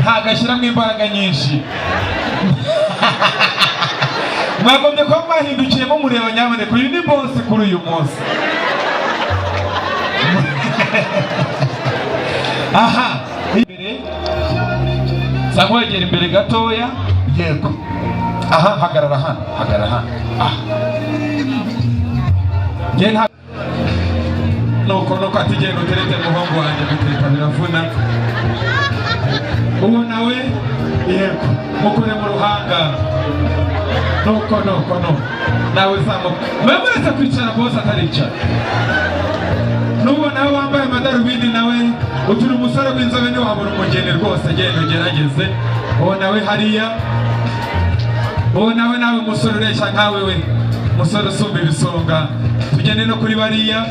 ntagashyiramo imbaraga nyinshi. Mwagombye kuba mwahindukiyemo mureba nyamuneka, uyu ni bosi kuri uyu munsi. Aha, imbere cyangwa wegera imbere gatoya. Yego. Aha, hagarara hano, hagarara hano. Ah. Genda nuko atigenda uterete muhungu wanjye gutereka biravuna. Uwo nawe yego mukure mu ruhanga. Nuko nawe zamuka. Mwemuretse kwicara bose ataricara. Nubo nawe wambaye amadarubindi nawe uturi umusore w'inzobe ni wabura umugeni rwose, genda ugerageze. Uwo nawe hariya. Uwo nawe musore ureshya nkawe we, musore usumba ibisonga. Tugende no kuri bariya.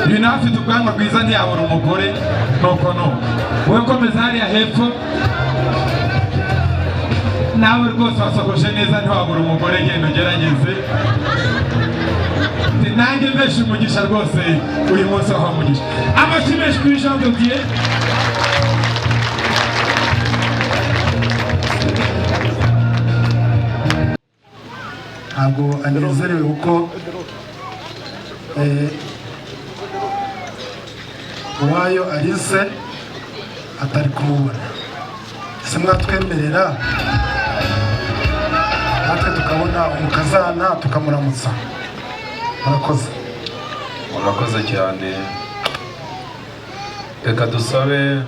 Uyu nawe afite ubwanwa bwiza ntiyabura umugore. Nuko wowe komeza hariya hepfo. Nawe rwose wasokoje neza ntiwabura umugore, genda ugerageze. Nanjye menshi umugisha rwose uyu munsi waho umugisha. Amashyi menshi kuri Jean de Dieu. Ntabwo anezerewe kuko Uwayo Alice atari kumubona. Se mwatwemerera natwe tukabona umukazana tukamuramutsa. Murakoze cyane. Reka dusabe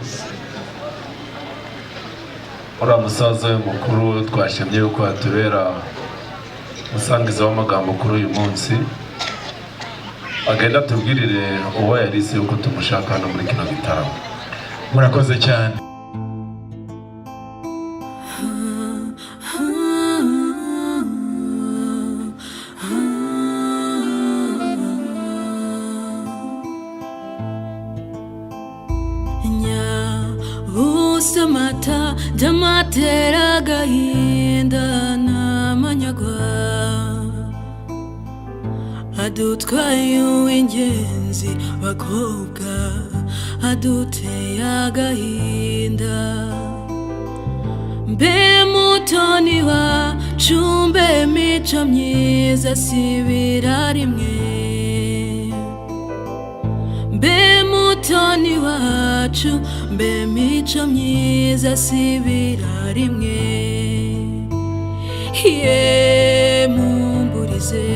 uriya musaza we mukuru twashimye yuko atubera umusangiza w'amagambo kuri uyu munsi, agenda atubwirire Uwayo Alice yuko tumushaka hano muri kino gitaramo. Murakoze cyane. Samata damatera gahinda n'amanyagwa, adutwaye uw'ingenzi bakobwa, aduteye agahinda. Mbe mutoni wacu, mbe mico myiza sibira rimwe. Mbe mutoni wacu, mbe mico myiza sibira rimwe. Ye mumburize,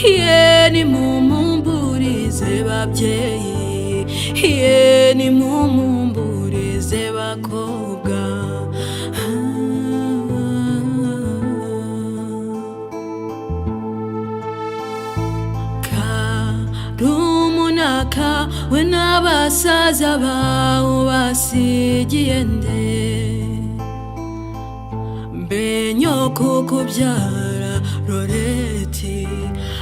ye nimumumburize babyeyi, ye nimumumburize bakobwa. Rumunaka we n'abasaza bawe basigiye nde? Mbe nyoko kubyara Loreti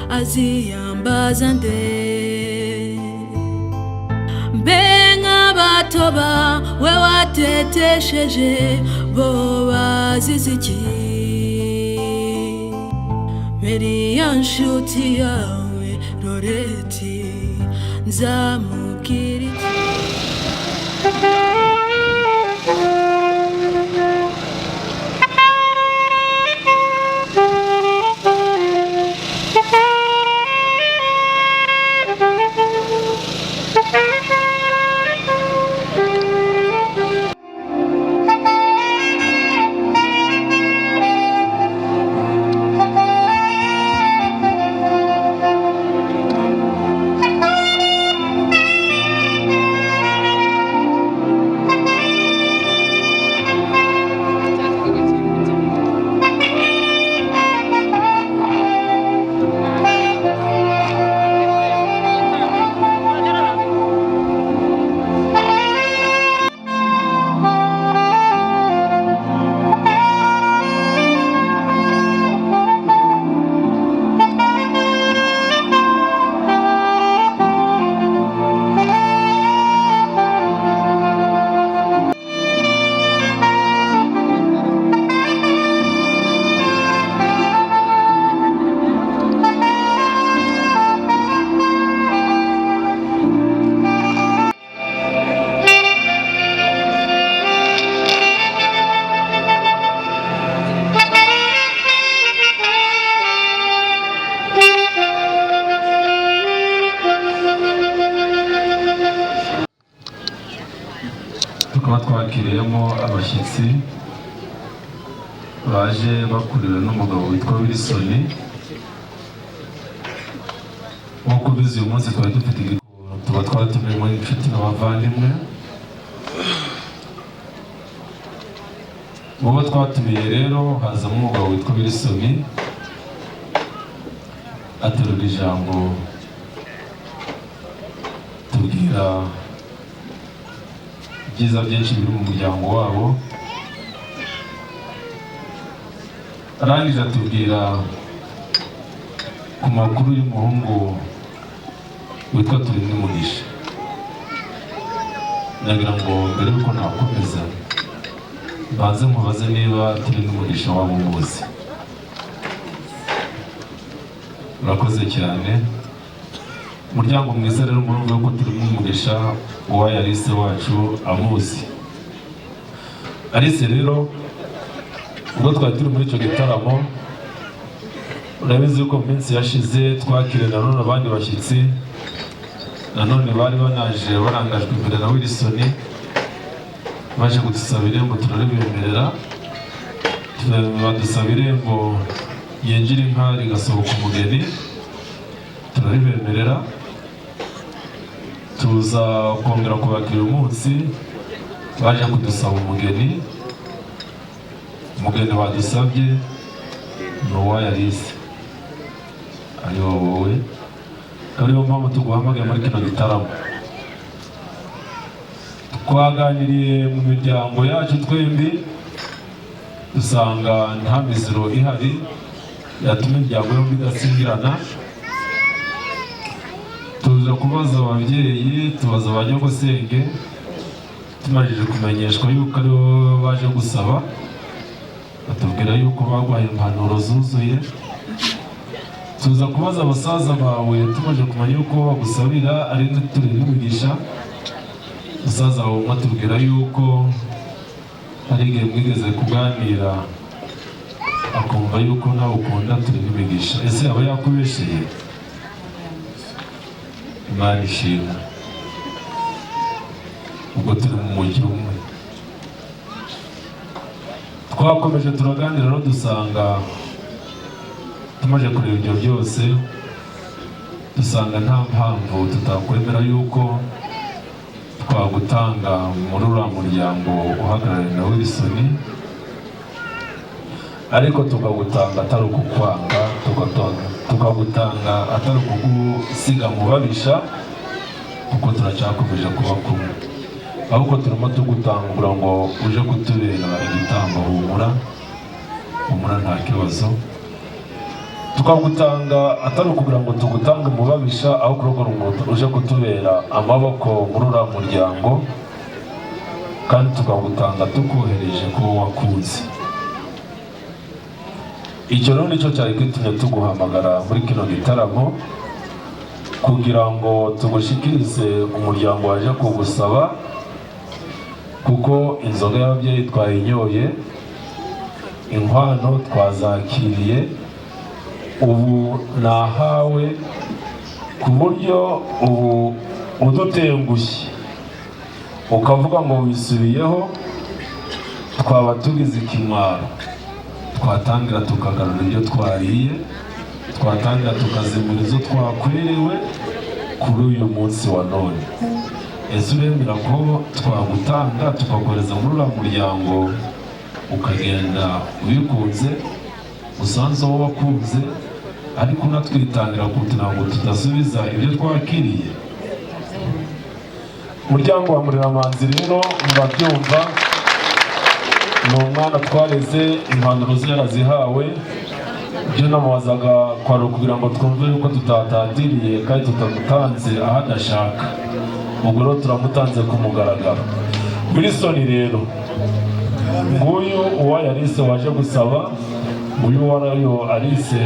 aziyambaza nde? Mbe nk'abato bawe watetesheje bo bazize iki? Meriya nshuti yawe Loreti nzamubwira iki? tukaba twakiriyemo abashyitsi baje bakuriwe n'umugabo witwa Wilson. nk'uko bizi uyu munsi twari dufite igikoro, tuba twatumiwe inshuti n'abavandimwe. mu bo twatumiye rero hazamo umugabo witwa Wilson, aterura ijambo tubwira ibyiza byinshi biri mu muryango wabo. arangije atubwira ku makuru y'umuhungu witwa Turindumugisha. ndagira ngo mbere yuko nakomeza mbanze mubaze niba Turindumugisha waba umuzi. murakoze cyane. umuryango mwiza rero murumva yuko Turindumugisha uwaye Alice wacu amuzi. Alice rero ubwo twari turi muri icyo gitaramo, urabizi ko mu minsi yashize twakiriye nanone abandi bashyitsi nanone bari banaje barangajwe imbere na Wilson, baje kudusaba irembo turabibemerera. badusaba irembo yinjira inka rigasohoka umugeni, turabibemerera. tuza kongera kubakira umunsi baje kudusaba umugeni. umugeni badusabye ni uwaye Alice, ari wowe. ariyo mpamvu tuguhamagaye muri kino gitaramo. twaganiriye mu miryango yacu twembi, dusanga nta miziro ihari yatuma imiryango yombi idasingirana. tuza kubaza ababyeyi, tubaza ba nyogosenge, tumajije kumenyeshwa yuko aribo baje gusaba. batubwira yuko bagwaye impanuro zuzuye. tuza kubaza abasaza bawe, tumaze kumenya yuko bagusabira ari Turindumugisha. musaza wawe umwe atubwira yuko hari igihe mwigeze kuganira akumva yuko nawe ukunda Turindumugisha. ese aba yakubesheye? Imana ishimwe. ubwo turi mu mujyi umwe. twakomeje turaganira rero dusanga tumaze kureba ibyo byose, dusanga nta mpamvu tutakwemera yuko twagutanga muri uriya muryango uhagarariwe na Wilson, ariko tukagutanga atari ukukwanga, tukagutanga atari ukugusiga mu babisha, kuko turacyakomeje kuba kumwe. ahubwo turimo tugutangura ngo uje kutubera igitambo. humura nta kibazo. tukagutanga atari ukugira ngo tugutange umubabisha, aho kurogora umuntu uje kutubera amaboko muri uriya muryango, kandi tukagutanga tukohereje kuba wakunze. icyo rero nicyo cyari kitumye tuguhamagara muri kino gitaramo, kugira ngo tugushikirize umuryango waje kugusaba, kuko inzoga y'ababyeyi twayinyoye, inkwano twazakiriye, ubu nahawe, ku buryo ubu udutengushye ukavuga ngo wisubiyeho, twaba tugize ikimwaro. twatangira tukagarura ibyo twariye, twatangira tukazimura izo twakwiriwe kuri uyu munsi wa none. ese uremera ko twagutanga tukakohereza muri uriya muryango ukagenda ubikunze, usanze wowe wakunze, ariko unatwitangira kugira ngo tudasubiza ibyo twakiriye? umuryango wa Muriramanzi rero murabyumva, ni umwana twareze, impanuro ze yarazihawe. ibyo namubazaga kwari ukugira ngo twumve yuko tutatatiriye kandi tutamutanze aho adashaka. ubwo rero turamutanze ku mugaragaro. Wilson rero nguyu uwaye Alice waje gusaba, nguyu warayo Alice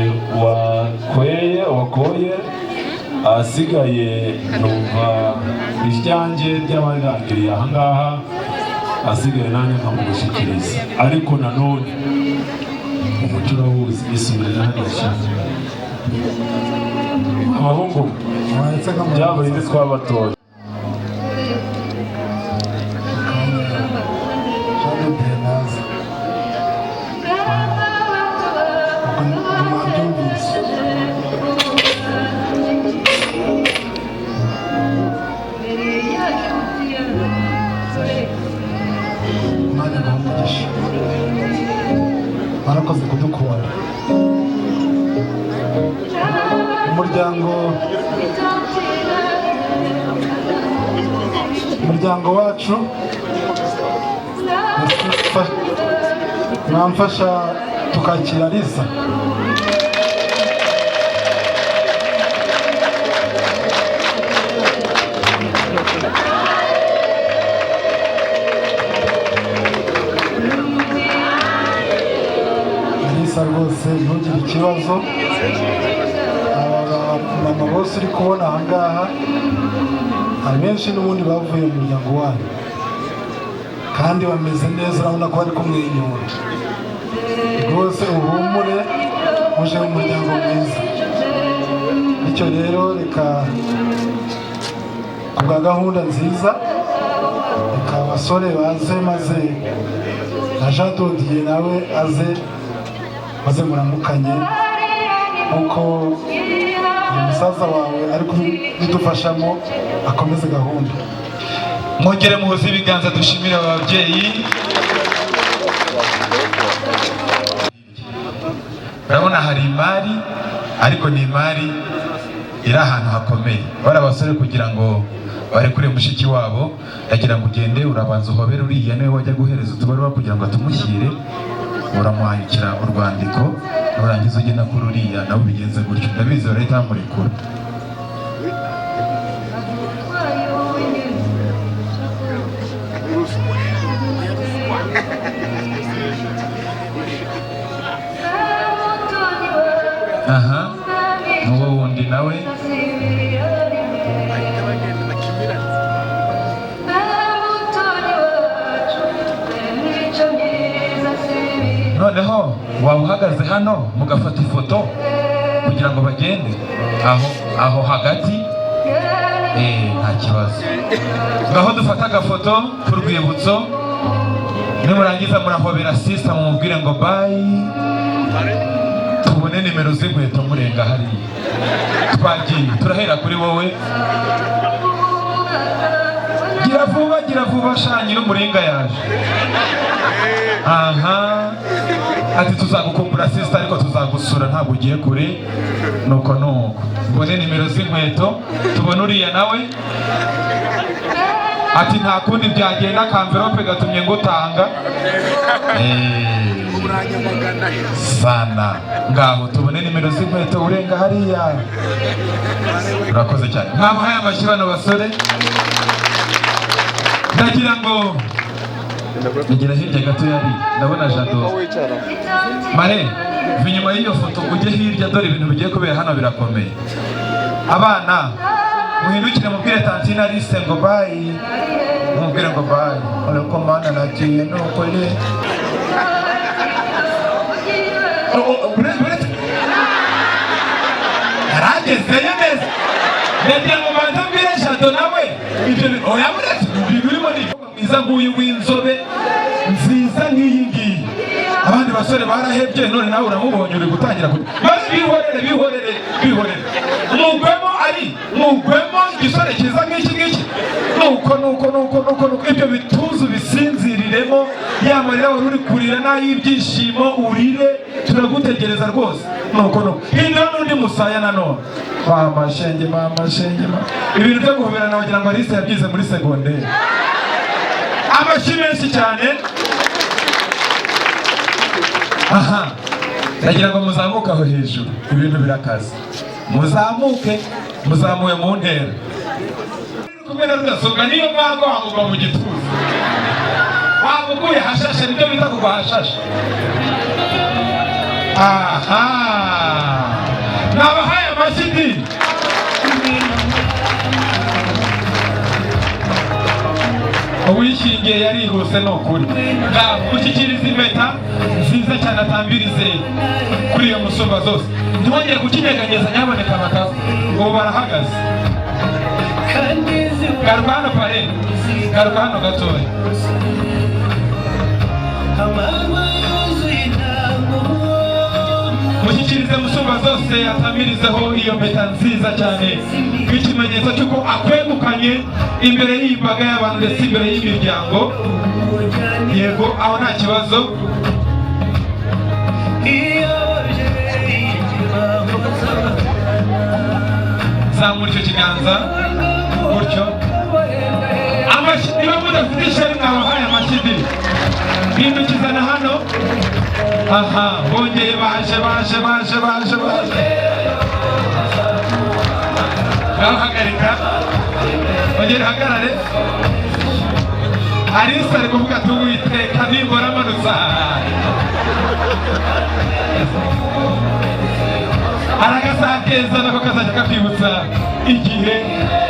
wakoye. ahasigaye numva iryanjye ry'abarangiriye ahangaha, ahasigaye nanjye nkamugushyikiriza. ariko nanone umuco urawuzi, isubire n'ahadashya. abahungu byabaye ndi twabatoye. barakoze kudukunda. umuryango wacu mwamfasha tukakira Lisa. Lisa rwose ntugire ikibazo, mama bose uri kubona aha ngaha hari benshi n'ubundi bavuye mu muryango wanyu kandi bameze neza, urabona ko bari kumwenyura rwose. Uhumure, muje mu muryango mwiza. Bityo rero reka kubwa gahunda nziza, reka abasore baze maze na Jean Dodier nawe aze maze muramukanye kuko umusaza wawe ari kubidufashamo, akomeze gahunda. Mwongere muhuze ibiganza dushimire ababyeyi. Urabona hari imari, ariko ni imari iri ahantu hakomeye. Bari abasore kugira ngo barekure mushiki wabo, yagira ngo ugende urabanza uhobere uriya niwe wajya guhereza utubaruwa kugira ngo atumushyire, uramuhandikira urwandiko, nurangiza ugenda kuri uriya nawe ubigenze gutyo. Ndabizi leta yamurekura. Aha, nuwo wundi nawe. Noneho waba uhagaze hano mugafata ifoto kugira ngo bagende aho hagati, nta kibazo. Ngaho dufata agafoto ku rwibutso, nimurangiza murahobera sister mumubwire ngo bye, tubone nimero z'inkweto murenga hariya. Twagiye turahera kuri wowe. Gira vuba shangira umurenga yaje. Aha, ati tuzagukumbura sister ariko tuzagusura ntabwo ugiye kure. Nuko mbone nimero z'inkweto, tubone uriya nawe. Ati nta kundi byagenda, kamverope gatumye ngutanga. Sana ngaho tubone nimero z'inkweto urenga hariya. Urakoze cyane. Mwamuhaye amashyi bano basore. Ndagira ngo ngira hirya gato yari ndabona Jado. Mare, inyuma y'iyo foto ujye hirya, dore ibintu bigiye kubera hano birakomeye. Abana muhindukire mubwire Tantina Lise ngo bye. Mubwire ngo bye. Ariko mana nagiye nuko ye. Aragezeyo neza. Ndagira ngo banza mbwire Jado nawe ibyo oya buretse ibintu urimo ni mwiza nk'uyu w'inzobe nziza nk'iyi ngiyi. Abandi basore barahebye, none nawe uramubonye uri gutangira bihorere. Mugwemo igisore cyiza nk'iki. Nuko ibyo bituzu bisinziriremo, yamarira wari uri kurira n'ay'ibyishimo urire, turagutegereza rwose. Nuko hino n'undi musaya nanone. Mama shenge. Ibintu byo guhoberana wagira ngo Alice yabyize muri segonderi. Amashyi menshi cyane. Aha, ndagira ngo muzamuke aho hejuru, ibintu birakaze. Muzamuye mu ntera. Kumwe na Rudasumbwa niyo mpamvu wamugwa mu gituza. Wamuguye hashashe, nibyo bita kugwa hashashe. Aha, nabahaye amashyi. Uwishingiye yarihuse nokuri. Gushyikiriza impeta nziza cyane atambirize kuri iyo musumba zose. Ntibongere kukinyeganyeza, nyaboneka abagabo ngo barahagaze. Garuka hano pare, garuka hano gatoya. Mushyikirize musumba zose atamirizeho iyo mpeta nziza cyane, nk'ikimenyetso cy'uko akwegukanye imbere y'imbaga y'abantu ndetse imbere y'imiryango. Yego, aho nta kibazo. zamura icyo kiganza gutyo niba mudafite ishyari mwabahaye amashyi hindukizana hano aha bongeye baje ngaho hagarika ongera hagarare Alisa ari kuvuga ati Uwiteka nimbona amanutse aragasakeza nako kazajya kakwibutsa igihe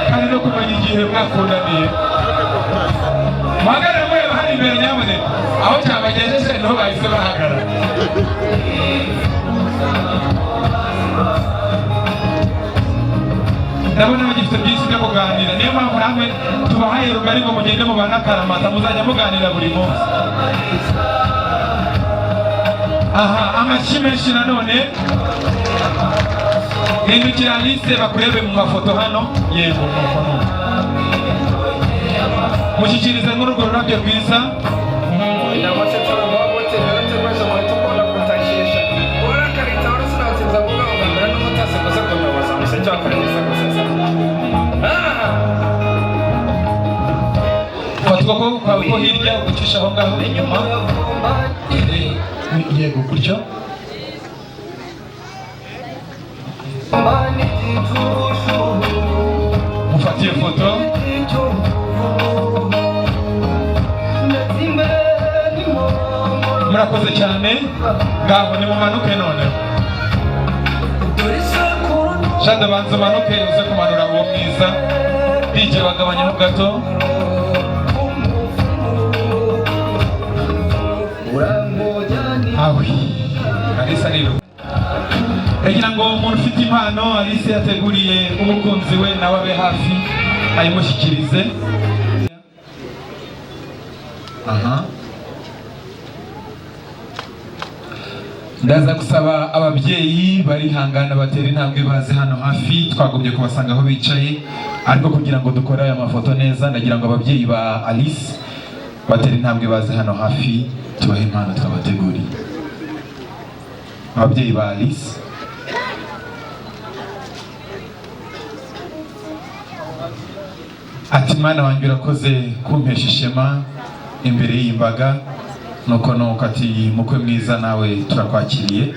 kandi no kumenya igihe mwakundaniye muhagarare mureba hari imbere nyamuneka aho cyabagejeje niho bahise bahagarara ndabona bagifite byinshi byo kuganira niyo mpamvu namwe tubahaye rugari ngo mugende mubana akaramata muzajya muganira buri munsi aha amashyi menshi nanone hindukira Alice bakurebe mu mafoto hano yego mushyikirize nk'urwo rurabyo rwiza ukuboko kwawe ko hirya ugucisha aho ngaho inyuma yego gutyo mufatiye foto murakoze cyane ngaho nimumanuke none shanda banza umanuke uze kumanura uwo mwiza DJ bagabanyaho gato awi Alisa rero kugira ngo umuntu ufite impano Alisa yateguriye umukunzi we nawe abe hafi ayimushyikirize aha ndaza gusaba ababyeyi barihangana batera intambwe baze hano hafi twagumye kubasanga aho bicaye ariko kugira ngo dukore aya mafoto neza ndagira ngo ababyeyi ba Alice batera intambwe baze hano hafi tubahe impano twabateguriye ababyeyi ba Alice ati mwana wanjye urakoze kumpesha ishema imbere y'imbaga nuko ati mukwe mwiza nawe turakwakiriye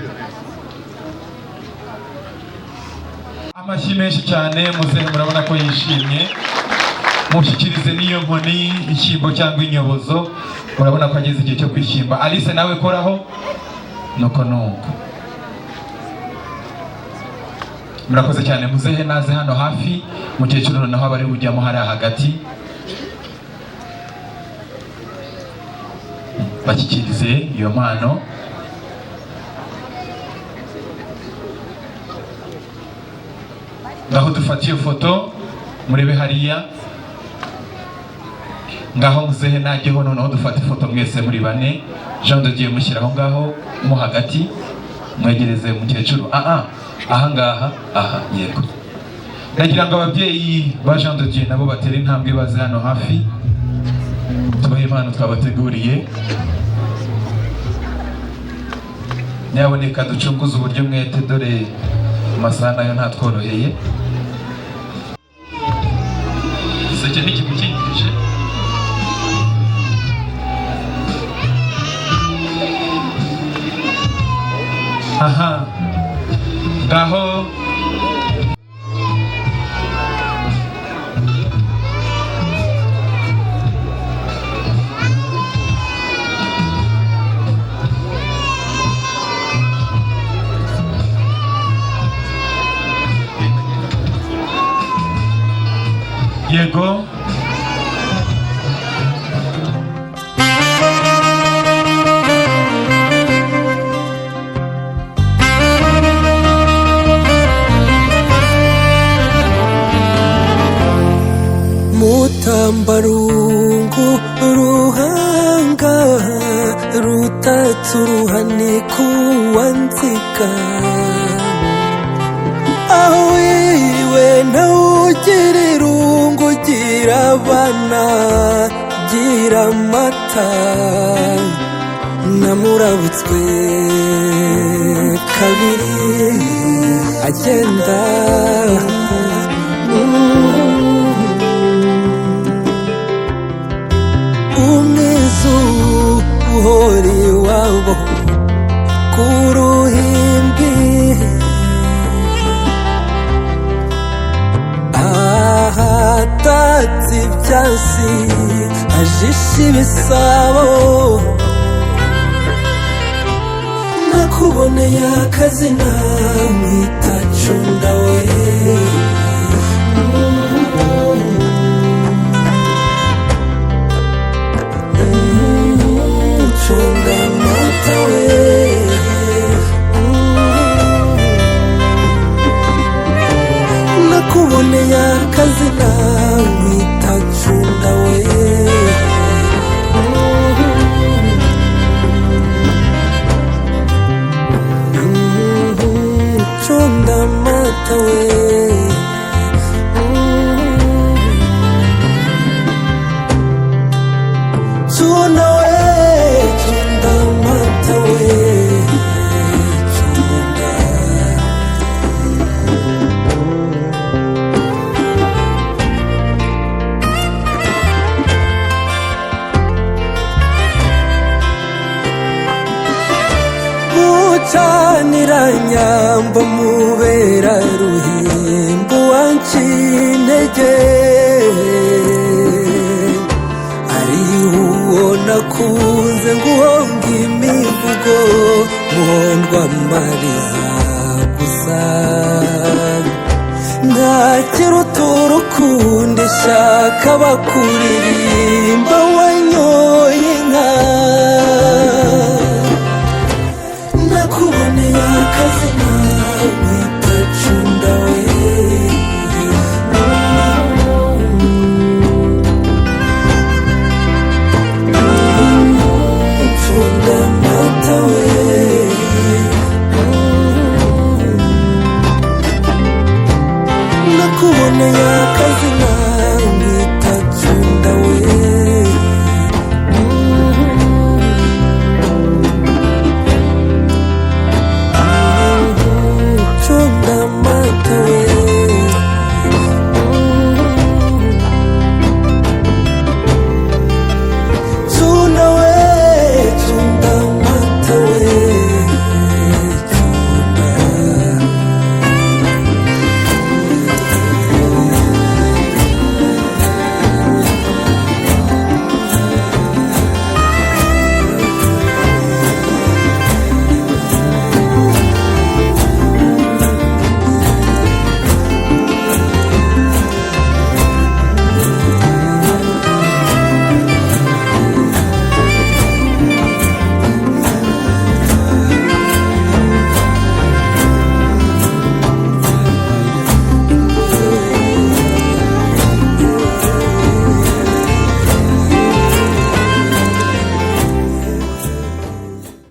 amashyi menshi cyane muzehe murabona ko yishimye mushyikirize n'iyo nkoni ishyimbo cyangwa inyobozo murabona ko ageze igihe cyo kwishyimba Alice nawe koraho nuko murakoze cyane muzehe naze hano hafi mukecuru naho abari bujyamo hari hagati bashyikirize iyo mpano ngaho dufatiye foto murebe hariya ngaho muzehe najyeho noneho dufata ifoto mwese muri bane Jean de Dieu mushyiraho ngaho mo hagati mwegereze umukecuru aha ngaha yego ndagira ngo ababyeyi ba Jean de Dieu nabo batera intambwe baze hano hafi tubahe impano twabateguriye nyaboneka ducunguze uburyo mwete dore amasaha nayo ntatworoheye iseke ntikimukingirije aha ngaho yego Mutambarungu ruhanga rutatse uruhaniku wanzika aho wiriwe ntawugira irungu gira abana gira amata namurabutswe kabiri agenda umwizu uhora iwabo ku ruhimbi ahatatse ibyatsi ajisha ibisabo nakuboneye akazina mwita cunda we cunda mata we nakuboneye akazina mwita cunda we cunda mata we cunda we cunda mata we cunda mucanira nyambo mubera ruhimbo wancintege ari uwo nakunze nguhonga imivugo muhondwa mariza gusa ntakiruta urukundo ishaka bakuririmba wanyoye